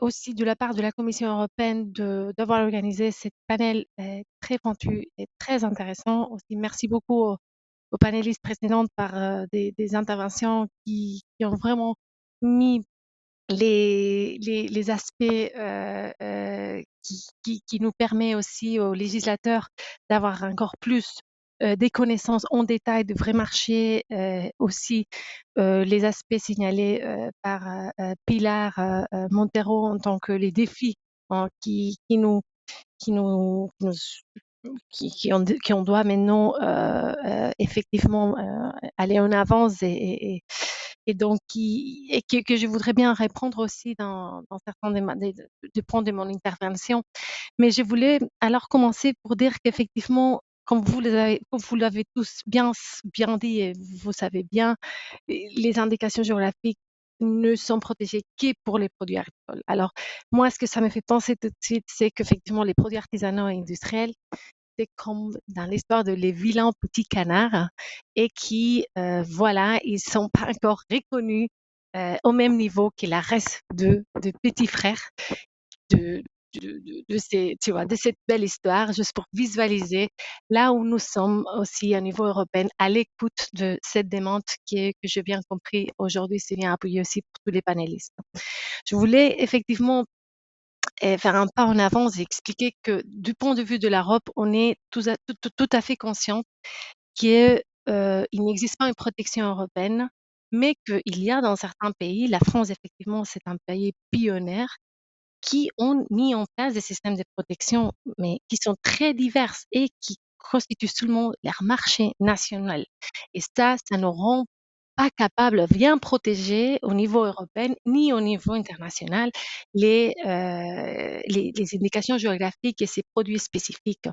aussi de la part de la Commission européenne d'avoir organisé ce panel très pointu et très intéressant. Aussi, merci beaucoup aux panélistes précédentes par des interventions qui ont vraiment mis les aspects qui nous permet aussi aux législateurs d'avoir encore plus des connaissances en détail de vrais marchés, aussi les aspects signalés par Pilar Montero en tant que les défis qui on doit maintenant effectivement aller en avance et donc que je voudrais bien répondre aussi dans certains des points de mon intervention. Mais je voulais alors commencer pour dire qu'effectivement, comme vous l'avez tous bien dit et vous savez bien, les indications géographiques ne sont protégées que pour les produits agricoles. Alors, moi, ce que ça me fait penser tout de suite, c'est qu'effectivement, les produits artisanaux et industriels, c'est comme dans l'histoire de les vilains petits canards et qui, ils ne sont pas encore reconnus au même niveau que la reste de petits frères de cette belle histoire, juste pour visualiser là où nous sommes aussi au niveau européen, à l'écoute de cette demande que j'ai bien compris aujourd'hui, c'est bien appuyé aussi pour tous les panélistes. Je voulais effectivement faire un pas en avant et expliquer que du point de vue de l'Europe, on est tout à fait conscient qu'il n'existe pas une protection européenne, mais qu'il y a dans certains pays, la France effectivement c'est un pays pionnier, qui ont mis en place des systèmes de protection, mais qui sont très divers et qui constituent seulement leur marché national. Et ça nous rend pas capables de bien protéger au niveau européen ni au niveau international les indications géographiques et ces produits spécifiques.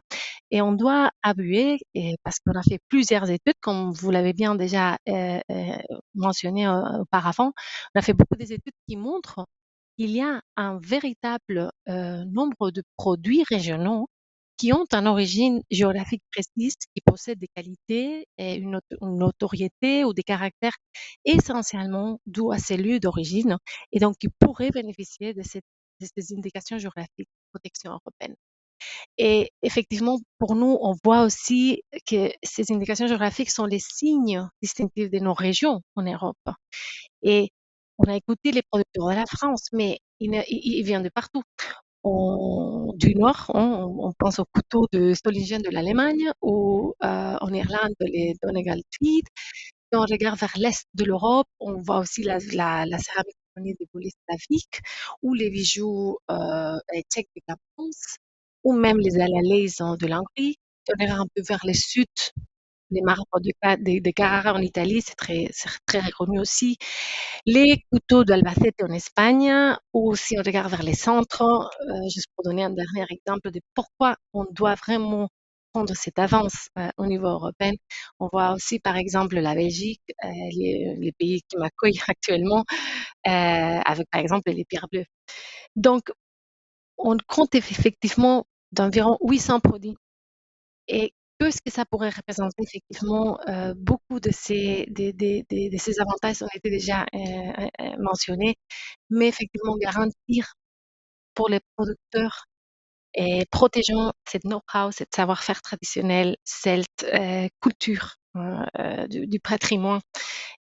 Et on doit appuyer, parce qu'on a fait plusieurs études, comme vous l'avez bien déjà mentionné auparavant, on a fait beaucoup d'études qui montrent qu'il y a un véritable nombre de produits régionaux qui ont une origine géographique précise, qui possèdent des qualités et une notoriété ou des caractères essentiellement dus à ces lieux d'origine et donc qui pourraient bénéficier de ces indications géographiques de protection européenne. Et effectivement, pour nous, on voit aussi que ces indications géographiques sont les signes distinctifs de nos régions en Europe. Et on a écouté les producteurs de la France, mais ils viennent de partout. Du Nord, on pense aux couteaux de Solingen de l'Allemagne ou en Irlande, les Donegal Tweed. Si on regarde vers l'est de l'Europe, on voit aussi la céramique de Boleslavik ou les bijoux tchèques de Capons ou même les alalais de l'Hongrie. Si on regarde un peu vers le sud, les marbres de Carrara en Italie, c'est très reconnu aussi. Les couteaux d'Albacete en Espagne, ou si on regarde vers les centres, juste pour donner un dernier exemple de pourquoi on doit vraiment prendre cette avance au niveau européen. On voit aussi par exemple la Belgique, les pays qui m'accueillent actuellement, avec par exemple les pierres bleues. Donc, on compte effectivement d'environ 800 produits. Et ce que ça pourrait représenter effectivement, beaucoup de ces avantages ont été déjà mentionnés, mais effectivement garantir pour les producteurs et protégeant cette know-how, cette savoir-faire traditionnel, cette culture du patrimoine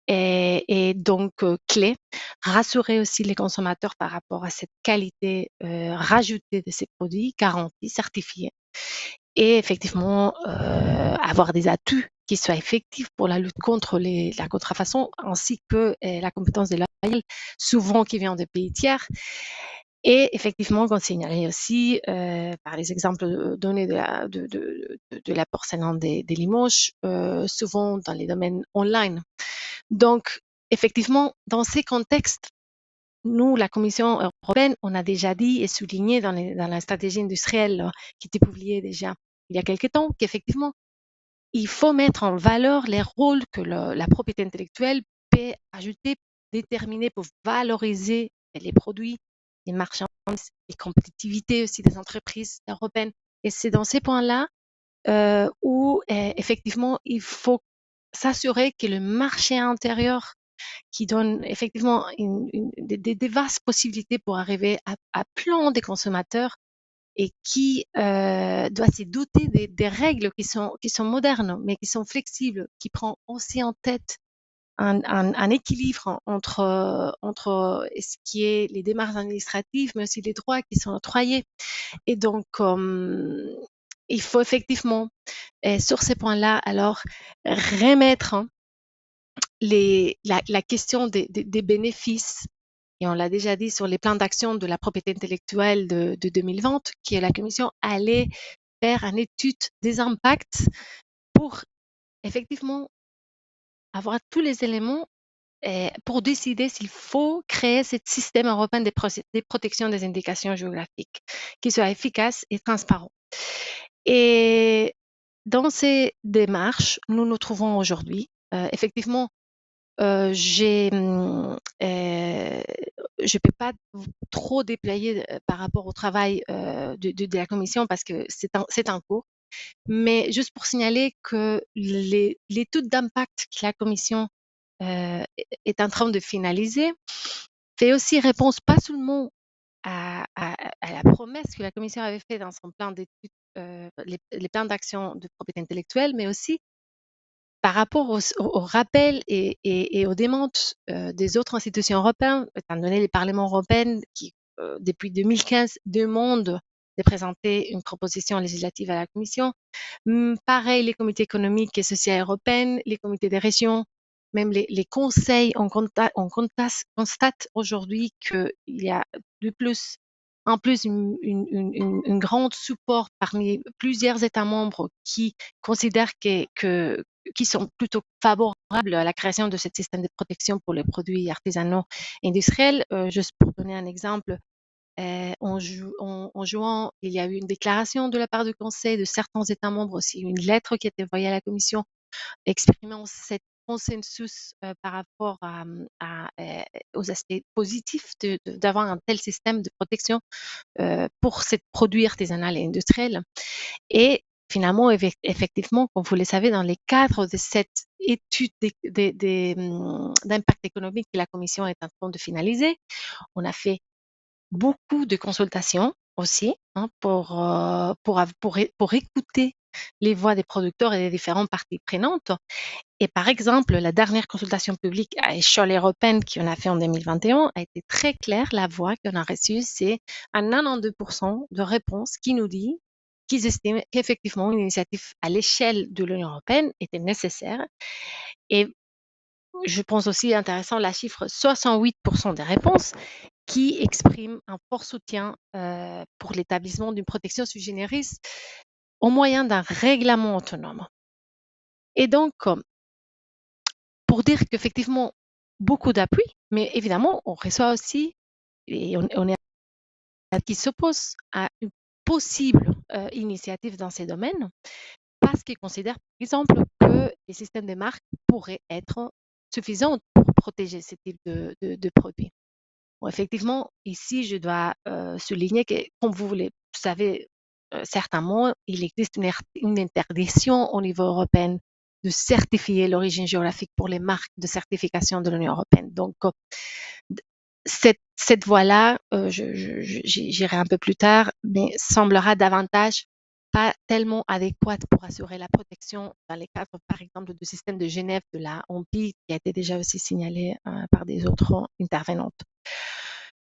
et donc clé. Rassurer aussi les consommateurs par rapport à cette qualité rajoutée de ces produits, garantis, certifiés. Et effectivement, avoir des atouts qui soient effectifs pour la lutte contre la contrefaçon, ainsi que la compétence déloyale, souvent qui vient des pays tiers. Et effectivement, qu'on signalait aussi par les exemples donnés de la porcelaine des Limoges, souvent dans les domaines online. Donc, effectivement, dans ces contextes, nous, la Commission européenne, on a déjà dit et souligné dans la stratégie industrielle qui était publiée déjà il y a quelque temps, qu'effectivement, il faut mettre en valeur les rôles que la propriété intellectuelle peut ajouter, déterminer pour valoriser les produits, les marchandises, les compétitivités aussi des entreprises européennes. Et c'est dans ces points-là où effectivement, il faut s'assurer que le marché intérieur qui donne effectivement des vastes possibilités pour arriver à plein de consommateurs et qui doit se doter des règles qui sont modernes, mais qui sont flexibles, qui prend aussi en tête un équilibre entre ce qui est les démarches administratives, mais aussi les droits qui sont octroyés. Et donc, il faut effectivement, sur ces points-là, alors remettre la question des bénéfices, et on l'a déjà dit sur les plans d'action de la propriété intellectuelle de 2020, que la Commission allait faire une étude des impacts pour effectivement avoir tous les éléments pour décider s'il faut créer ce système européen de protection des indications géographiques qui soit efficace et transparent. Et dans ces démarches, nous nous trouvons aujourd'hui. Effectivement, je peux pas trop déployer par rapport au travail de la commission parce que c'est en cours. Mais juste pour signaler que l'étude d'impact que la commission est en train de finaliser fait aussi réponse pas seulement à la promesse que la commission avait faite dans son plan d'études, les plans d'action de propriété intellectuelle, mais aussi par rapport au rappel et aux demandes des autres institutions européennes, étant donné les parlements européens qui, depuis 2015, demandent de présenter une proposition législative à la Commission. Pareil, les comités économiques et sociaux européens, les comités des régions, même les conseils, on constate aujourd'hui qu'il y a en plus une grande support parmi plusieurs États membres qui considèrent qui sont plutôt favorables à la création de ce système de protection pour les produits artisanaux industriels. Juste pour donner un exemple, en juin, il y a eu une déclaration de la part du Conseil de certains États membres, aussi une lettre qui a été envoyée à la Commission exprimant cette consensus par rapport aux aspects positifs d'avoir un tel système de protection pour ces produits artisanaux et industriels. Et finalement, effectivement, comme vous le savez, dans les cadres de cette étude d'impact économique que la Commission est en train de finaliser, on a fait beaucoup de consultations aussi pour écouter les voix des producteurs et des différentes parties prenantes. Et par exemple, la dernière consultation publique à échelle européenne qu'on a fait en 2021 a été très claire. La voix qu'on a reçue, c'est un 92% de réponses qui nous dit qu'ils estiment qu'effectivement une initiative à l'échelle de l'Union européenne était nécessaire. Et je pense aussi intéressant la chiffre 68% des réponses qui expriment un fort soutien pour l'établissement d'une protection sui generis au moyen d'un règlement autonome. Et donc, pour dire qu'effectivement, beaucoup d'appui, mais évidemment, on reçoit aussi, et on est qui s'oppose à une possible initiative dans ces domaines, parce qu'ils considèrent, par exemple, que les systèmes de marque pourraient être suffisants pour protéger ce type de produits. Bon, effectivement, ici, je dois souligner que, comme vous le savez certainement, il existe une interdiction au niveau européen de certifier l'origine géographique pour les marques de certification de l'Union européenne. Donc, cette voie-là, j'irai un peu plus tard, mais semblera davantage pas tellement adéquate pour assurer la protection dans les cadres, par exemple, du système de Genève de la OMPI, qui a été déjà aussi signalé par des autres intervenantes.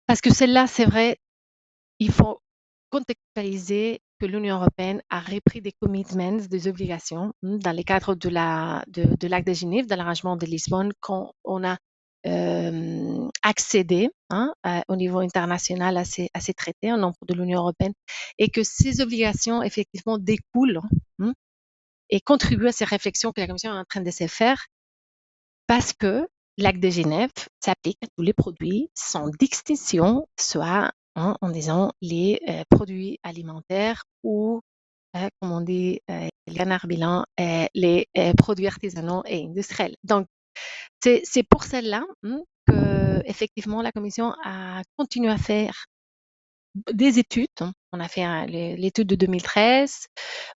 Parce que celle-là, c'est vrai, il faut contextualiser que l'Union européenne a repris des commitments, des obligations dans les cadres de l'acte de Genève, de l'arrangement de Lisbonne, quand on a accédé au niveau international à ces traités en nombre de l'Union européenne, et que ces obligations effectivement découlent et contribuent à ces réflexions que la Commission est en train de se faire, parce que l'acte de Genève s'applique à tous les produits sans distinction, soit en disant les produits alimentaires ou, comme on dit, les canards bilans, les produits artisanaux et industriels. Donc, c'est pour celle-là que effectivement la Commission a continué à faire des études. On a fait l'étude de 2013,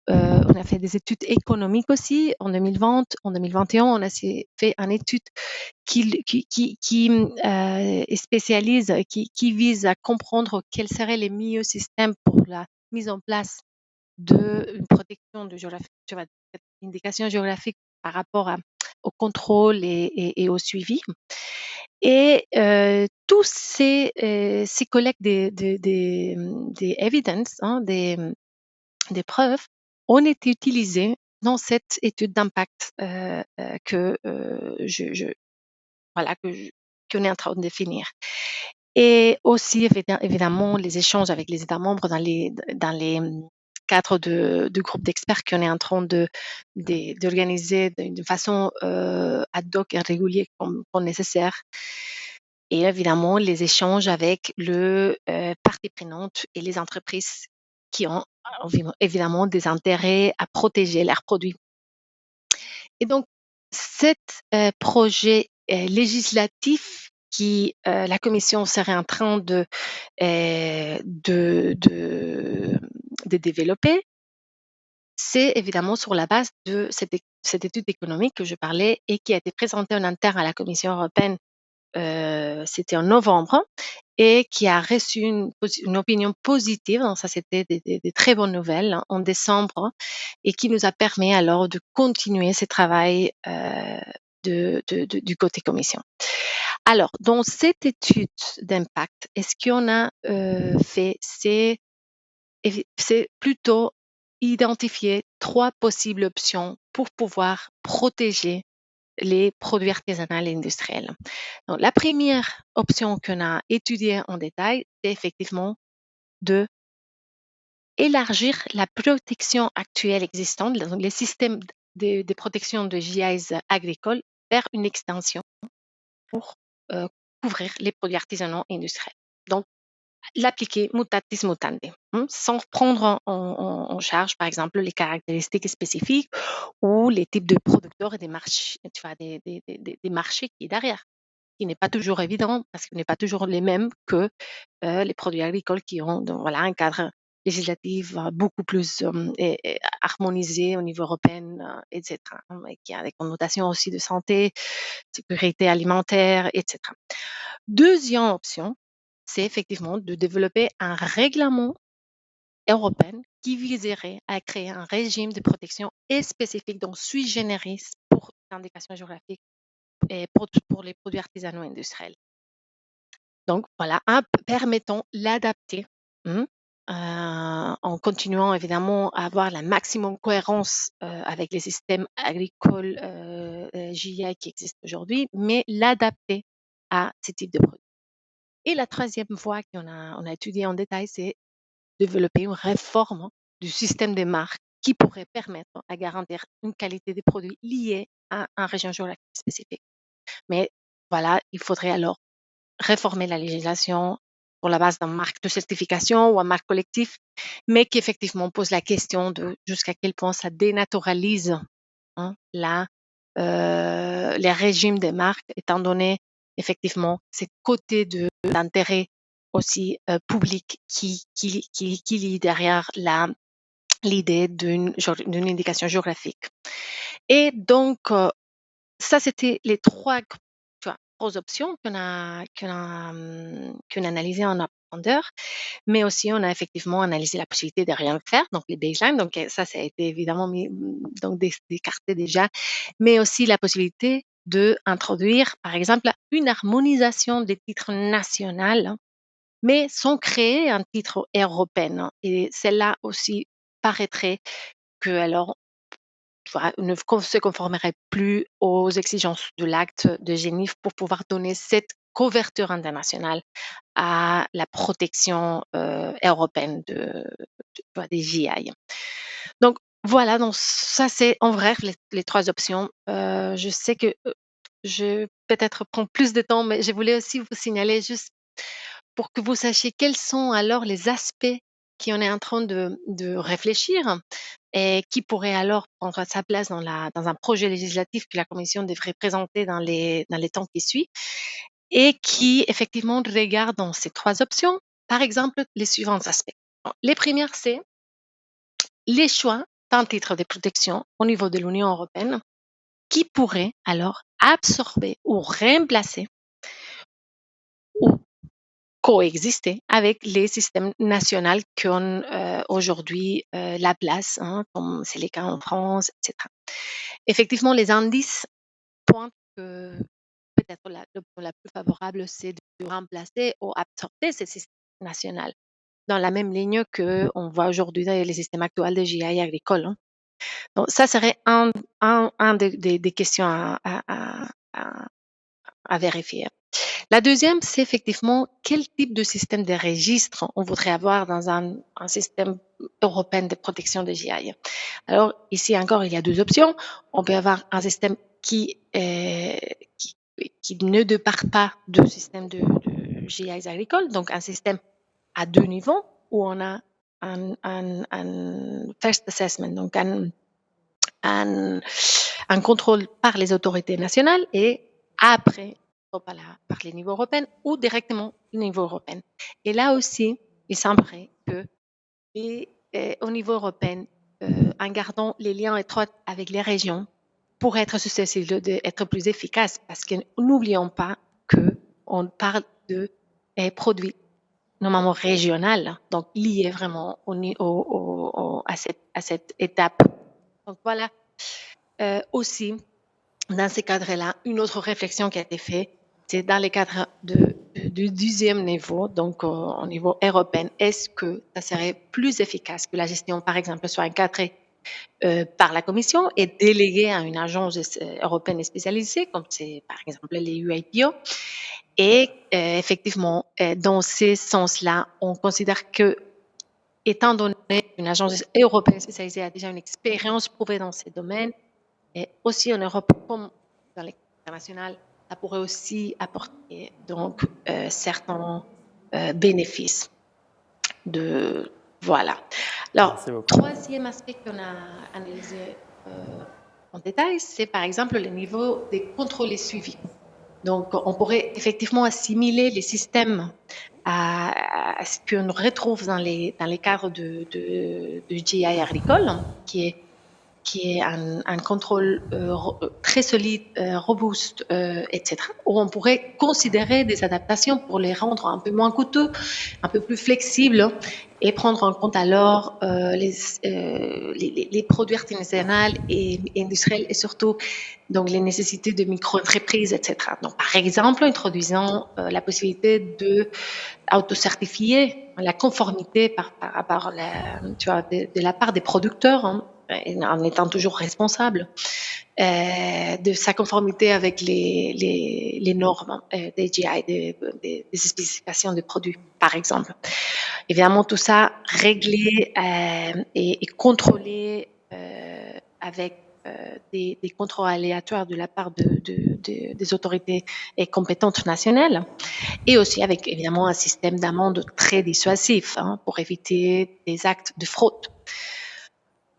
on a fait des études économiques aussi en 2020, en 2021. On a fait une étude qui spécialise, qui vise à comprendre quels seraient les meilleurs systèmes pour la mise en place d'une protection de indication géographique par rapport au contrôle et au suivi. Et tous ces collectes des evidence, des preuves, ont été utilisés dans cette étude d'impact qu'on est en train de définir. Et aussi, évidemment, les échanges avec les États membres dans les cadres de groupes d'experts qu'on est en train d'organiser de façon ad hoc et régulière comme nécessaire. Et évidemment, les échanges avec les parties prenantes et les entreprises qui ont évidemment des intérêts à protéger leurs produits. Et donc, cet projet législatif qui la Commission serait en train de développer, c'est évidemment sur la base de cette étude économique que je parlais et qui a été présentée en interne à la Commission européenne, c'était en novembre, et qui a reçu une opinion positive. Donc ça, c'était des très bonnes nouvelles en décembre, et qui nous a permis alors de continuer ce travail du côté Commission. Alors, dans cette étude d'impact, ce qu'on a fait, c'est plutôt identifier 3 possibles options pour pouvoir protéger les produits artisanaux et industriels. Donc, la première option qu'on a étudiée en détail, c'est effectivement de élargir la protection actuelle existante, donc les systèmes de protection de GIs agricoles, vers une extension pour couvrir les produits artisanaux et industriels. Donc, l'appliquer mutatis mutandis, sans prendre en charge, par exemple, les caractéristiques spécifiques ou les types de producteurs et des marchés, tu vois, des marchés qui est derrière, qui n'est pas toujours évident parce que ce n'est pas toujours les mêmes que les produits agricoles qui ont donc, voilà, un cadre législatif beaucoup plus harmonisé au niveau européen, etc., et qui a des connotations aussi de santé, sécurité alimentaire, etc. Deuxième option, c'est effectivement de développer un règlement européen qui viserait à créer un régime de protection spécifique, donc sui generis, pour l'indication géographique et pour les produits artisanaux industriels. Donc voilà, permettons l'adapter en continuant évidemment à avoir la maximum cohérence avec les systèmes agricoles GI qui existent aujourd'hui, mais l'adapter à ce type de produits. Et la troisième voie qu'on a étudiée en détail, c'est développer une réforme du système des marques qui pourrait permettre à garantir une qualité des produits liée à une région géographique spécifique. Mais voilà, il faudrait alors réformer la législation pour la base d'une marque de certification ou un marque collectif, mais qui effectivement pose la question de jusqu'à quel point ça dénaturalise les régimes des marques, étant donné effectivement ces côtés d'intérêt aussi public qui lie derrière l'idée d'une indication géographique. Et donc, ça, c'était les trois grosses options qu'on a analysées en profondeur, mais aussi on a effectivement analysé la possibilité de rien faire, donc les baselines, donc ça a été évidemment mis, donc décarté déjà, mais aussi la possibilité d'introduire, par exemple, une harmonisation des titres nationaux, mais sans créer un titre européen. Et celle-là aussi paraîtrait que alors ne se conformerait plus aux exigences de l'acte de Genève pour pouvoir donner cette couverture internationale à la protection européenne des GI. Donc voilà, donc ça c'est en vrai les trois options. Je sais que je peut-être prends plus de temps, mais je voulais aussi vous signaler juste pour que vous sachiez quels sont alors les aspects qu'on est en train de réfléchir et qui pourrait alors prendre sa place dans un projet législatif que la Commission devrait présenter dans les temps qui suivent et qui effectivement regarde dans ces trois options, par exemple, les suivants aspects. Les premières, c'est les choix d'un titre de protection au niveau de l'Union européenne qui pourrait alors absorber ou remplacer ou coexister avec les systèmes nationaux qui ont aujourd'hui la place, comme c'est le cas en France, etc. Effectivement, les indices pointent que peut-être l'option la plus favorable, c'est de remplacer ou absorber ces systèmes nationaux dans la même ligne qu'on voit aujourd'hui dans les systèmes actuels de GI agricole. Donc, ça serait un des questions à vérifier. La deuxième, c'est effectivement quel type de système de registre on voudrait avoir dans un système européen de protection des GI. Alors, ici encore, il y a deux options. On peut avoir un système qui ne départ pas du système de GI agricoles, donc un système à deux niveaux où on a un first assessment, donc un contrôle par les autorités nationales et après par les niveaux européens ou directement au niveau européen. Et là aussi, il semblerait que au niveau européen, en gardant les liens étroits avec les régions, pour être susceptible d'être plus efficace, parce que n'oublions pas qu'on parle de produits normalement régionaux, donc liés vraiment à cette étape. Donc voilà, aussi, dans ces cadres-là, une autre réflexion qui a été faite, c'est dans les cadres du deuxième niveau, donc au niveau européen, est-ce que ça serait plus efficace que la gestion, par exemple, soit encadrée par la Commission et déléguée à une agence européenne spécialisée, comme c'est par exemple les UIPO. Et effectivement, dans ce sens-là, on considère que, étant donné qu'une agence européenne spécialisée a déjà une expérience prouvée dans ces domaines, et aussi en Europe comme dans l'économie internationale, ça pourrait aussi apporter donc certains bénéfices. Voilà. Alors, Merci beaucoup. troisième aspect qu'on a analysé en détail, c'est par exemple le niveau des contrôles et suivis. Donc, on pourrait effectivement assimiler les systèmes à ce qu'on retrouve dans les cadres de GI agricole, qui est un contrôle très solide, robuste, etc., où on pourrait considérer des adaptations pour les rendre un peu moins coûteux, un peu plus flexibles, et prendre en compte alors les produits artisanaux et industriels, et surtout donc les nécessités de micro-entreprises, etc. Donc, par exemple, introduisant la possibilité de autocertifier la conformité par rapport de la part des producteurs, hein, en étant toujours responsable de sa conformité avec les normes des GI, des spécifications de produits, par exemple. Évidemment, tout ça réglé et contrôlé avec des contrôles aléatoires de la part des autorités compétentes nationales, et aussi avec évidemment un système d'amende très dissuasif, hein, pour éviter des actes de fraude.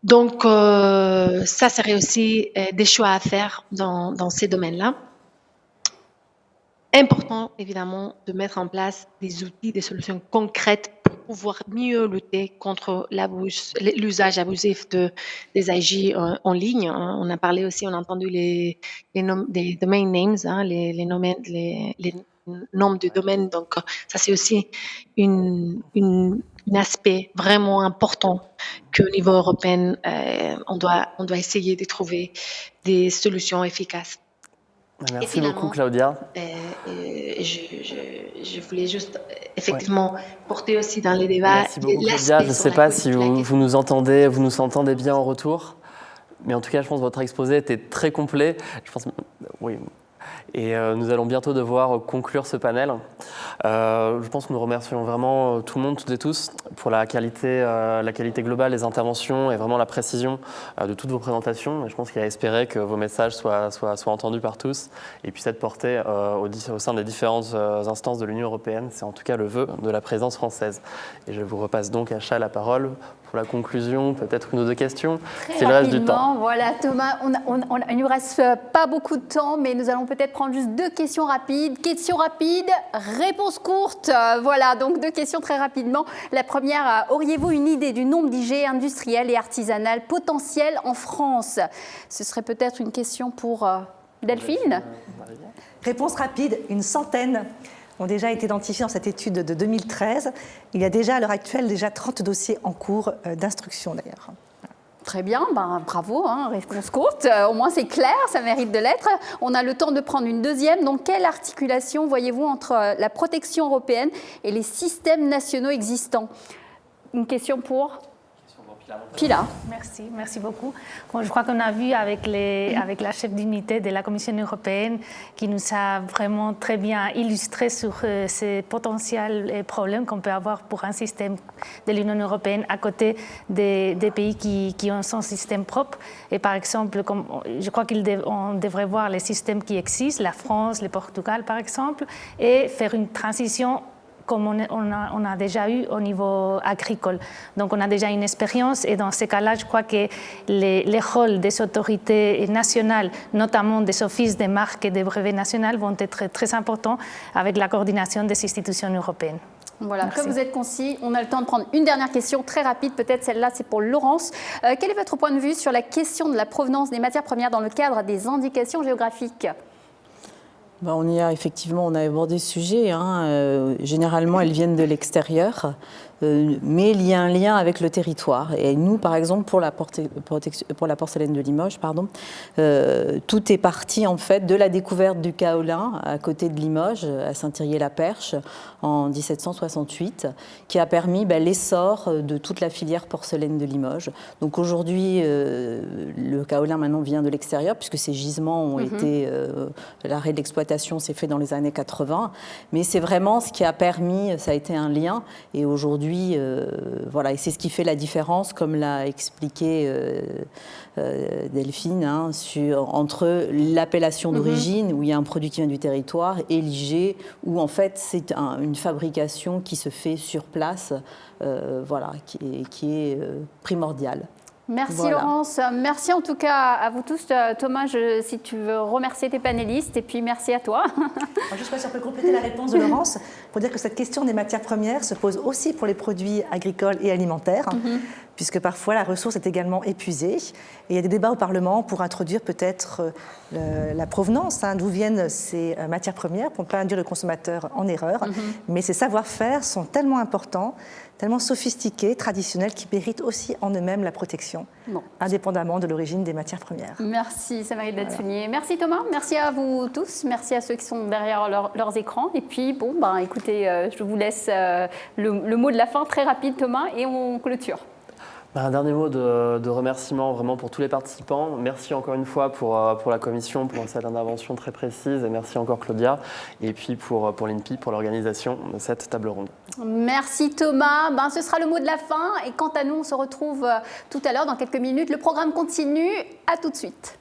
Donc, ça serait aussi des choix à faire dans ces domaines-là. Important, évidemment, de mettre en place des outils, des solutions concrètes pour pouvoir mieux lutter contre l'usage abusif des AJ en ligne. On a parlé aussi, on a entendu des domain names, hein, les noms de domaines. Donc, ça, c'est aussi un aspect vraiment important qu'au niveau européen, on doit essayer de trouver des solutions efficaces. Merci beaucoup, Claudia. Je voulais juste effectivement porter aussi dans les débats. Merci beaucoup, Claudia. Je ne sais pas si vous nous entendez bien en retour, mais en tout cas, je pense que votre exposé était très complet. Je pense, oui. Et nous allons bientôt devoir conclure ce panel. Je pense que nous remercions vraiment tout le monde, toutes et tous, pour la qualité globale des interventions et vraiment la précision de toutes vos présentations. Et je pense qu'il y a à espérer que vos messages soient entendus par tous et puissent être portés au sein des différentes instances de l'Union européenne. C'est en tout cas le vœu de la présidence française. Et je vous repasse donc à Cha la parole pour la conclusion, peut-être une ou deux questions. C'est le reste du temps. Voilà, Thomas, il ne nous reste pas beaucoup de temps, mais nous allons peut-être prendre juste 2 questions rapides. Questions rapides, réponse courte. Voilà, donc 2 questions très rapidement. La première, auriez-vous une idée du nombre d'IG industriels et artisanales potentiels en France? Ce serait peut-être une question pour Delphine. Réponse rapide, une centaine ont déjà été identifiés dans cette étude de 2013. Il y a déjà à l'heure actuelle 30 dossiers en cours d'instruction d'ailleurs. Très bien, bravo, hein, réponse courte. Au moins c'est clair, ça mérite de l'être. On a le temps de prendre une deuxième. Donc quelle articulation voyez-vous entre la protection européenne et les systèmes nationaux existants? Une question pour Pilar. Merci beaucoup. Bon, je crois qu'on a vu avec la chef d'unité de la Commission européenne qui nous a vraiment très bien illustré sur ces potentiels problèmes qu'on peut avoir pour un système de l'Union européenne à côté des pays qui ont son système propre. Et par exemple, je crois qu'on devrait voir les systèmes qui existent, la France, le Portugal par exemple, et faire une transition comme on a déjà eu au niveau agricole. Donc on a déjà une expérience et dans ces cas-là, je crois que les rôles des autorités nationales, notamment des offices des marques et des brevets nationaux, vont être très importants avec la coordination des institutions européennes. Voilà, Merci. comme vous êtes concis, on a le temps de prendre une dernière question très rapide, peut-être celle-là c'est pour Laurence. Quel est votre point de vue sur la question de la provenance des matières premières dans le cadre des indications géographiques ? On y a effectivement, on a abordé ce sujet. Généralement, elles viennent de l'extérieur, mais il y a un lien avec le territoire. Et nous, par exemple, pour la porcelaine de Limoges, tout est parti en fait de la découverte du kaolin à côté de Limoges, à Saint-Thirier-la-Perche, en 1768, qui a permis l'essor de toute la filière porcelaine de Limoges. Donc aujourd'hui, le kaolin maintenant vient de l'extérieur, puisque ces gisements ont été l'arrêt de l'exploitation l'exploitation s'est fait dans les années 80, mais c'est vraiment ce qui a permis, ça a été un lien. Et aujourd'hui, voilà, et c'est ce qui fait la différence, comme l'a expliqué Delphine, hein, entre l'appellation d'origine, où il y a un produit qui vient du territoire, et l'IG, où en fait c'est une fabrication qui se fait sur place, voilà, qui est primordiale. Merci voilà. Laurence, merci en tout cas à vous tous. Thomas, si tu veux remercier tes panélistes, et puis merci à toi. Je sais pas si on peut compléter la réponse de Laurence pour dire que cette question des matières premières se pose aussi pour les produits agricoles et alimentaires, puisque parfois la ressource est également épuisée. Et il y a des débats au Parlement pour introduire peut-être la provenance, hein, d'où viennent ces matières premières, pour ne pas induire le consommateur en erreur. Mais ces savoir-faire sont tellement importants, tellement sophistiqués, traditionnels, qui méritent aussi en eux-mêmes la protection, indépendamment de l'origine des matières premières. Merci, ça mérite d'être souligné. Merci Thomas, merci à vous tous, merci à ceux qui sont derrière leurs écrans. Et puis, bon, écoutez, je vous laisse le mot de la fin, très rapide Thomas, et on clôture. Un dernier mot de remerciement vraiment pour tous les participants. Merci encore une fois pour la commission, pour cette intervention très précise. Et merci encore Claudia. Et puis pour l'INPI, pour l'organisation de cette table ronde. Merci Thomas. Ce sera le mot de la fin. Et quant à nous, on se retrouve tout à l'heure dans quelques minutes. Le programme continue. À tout de suite.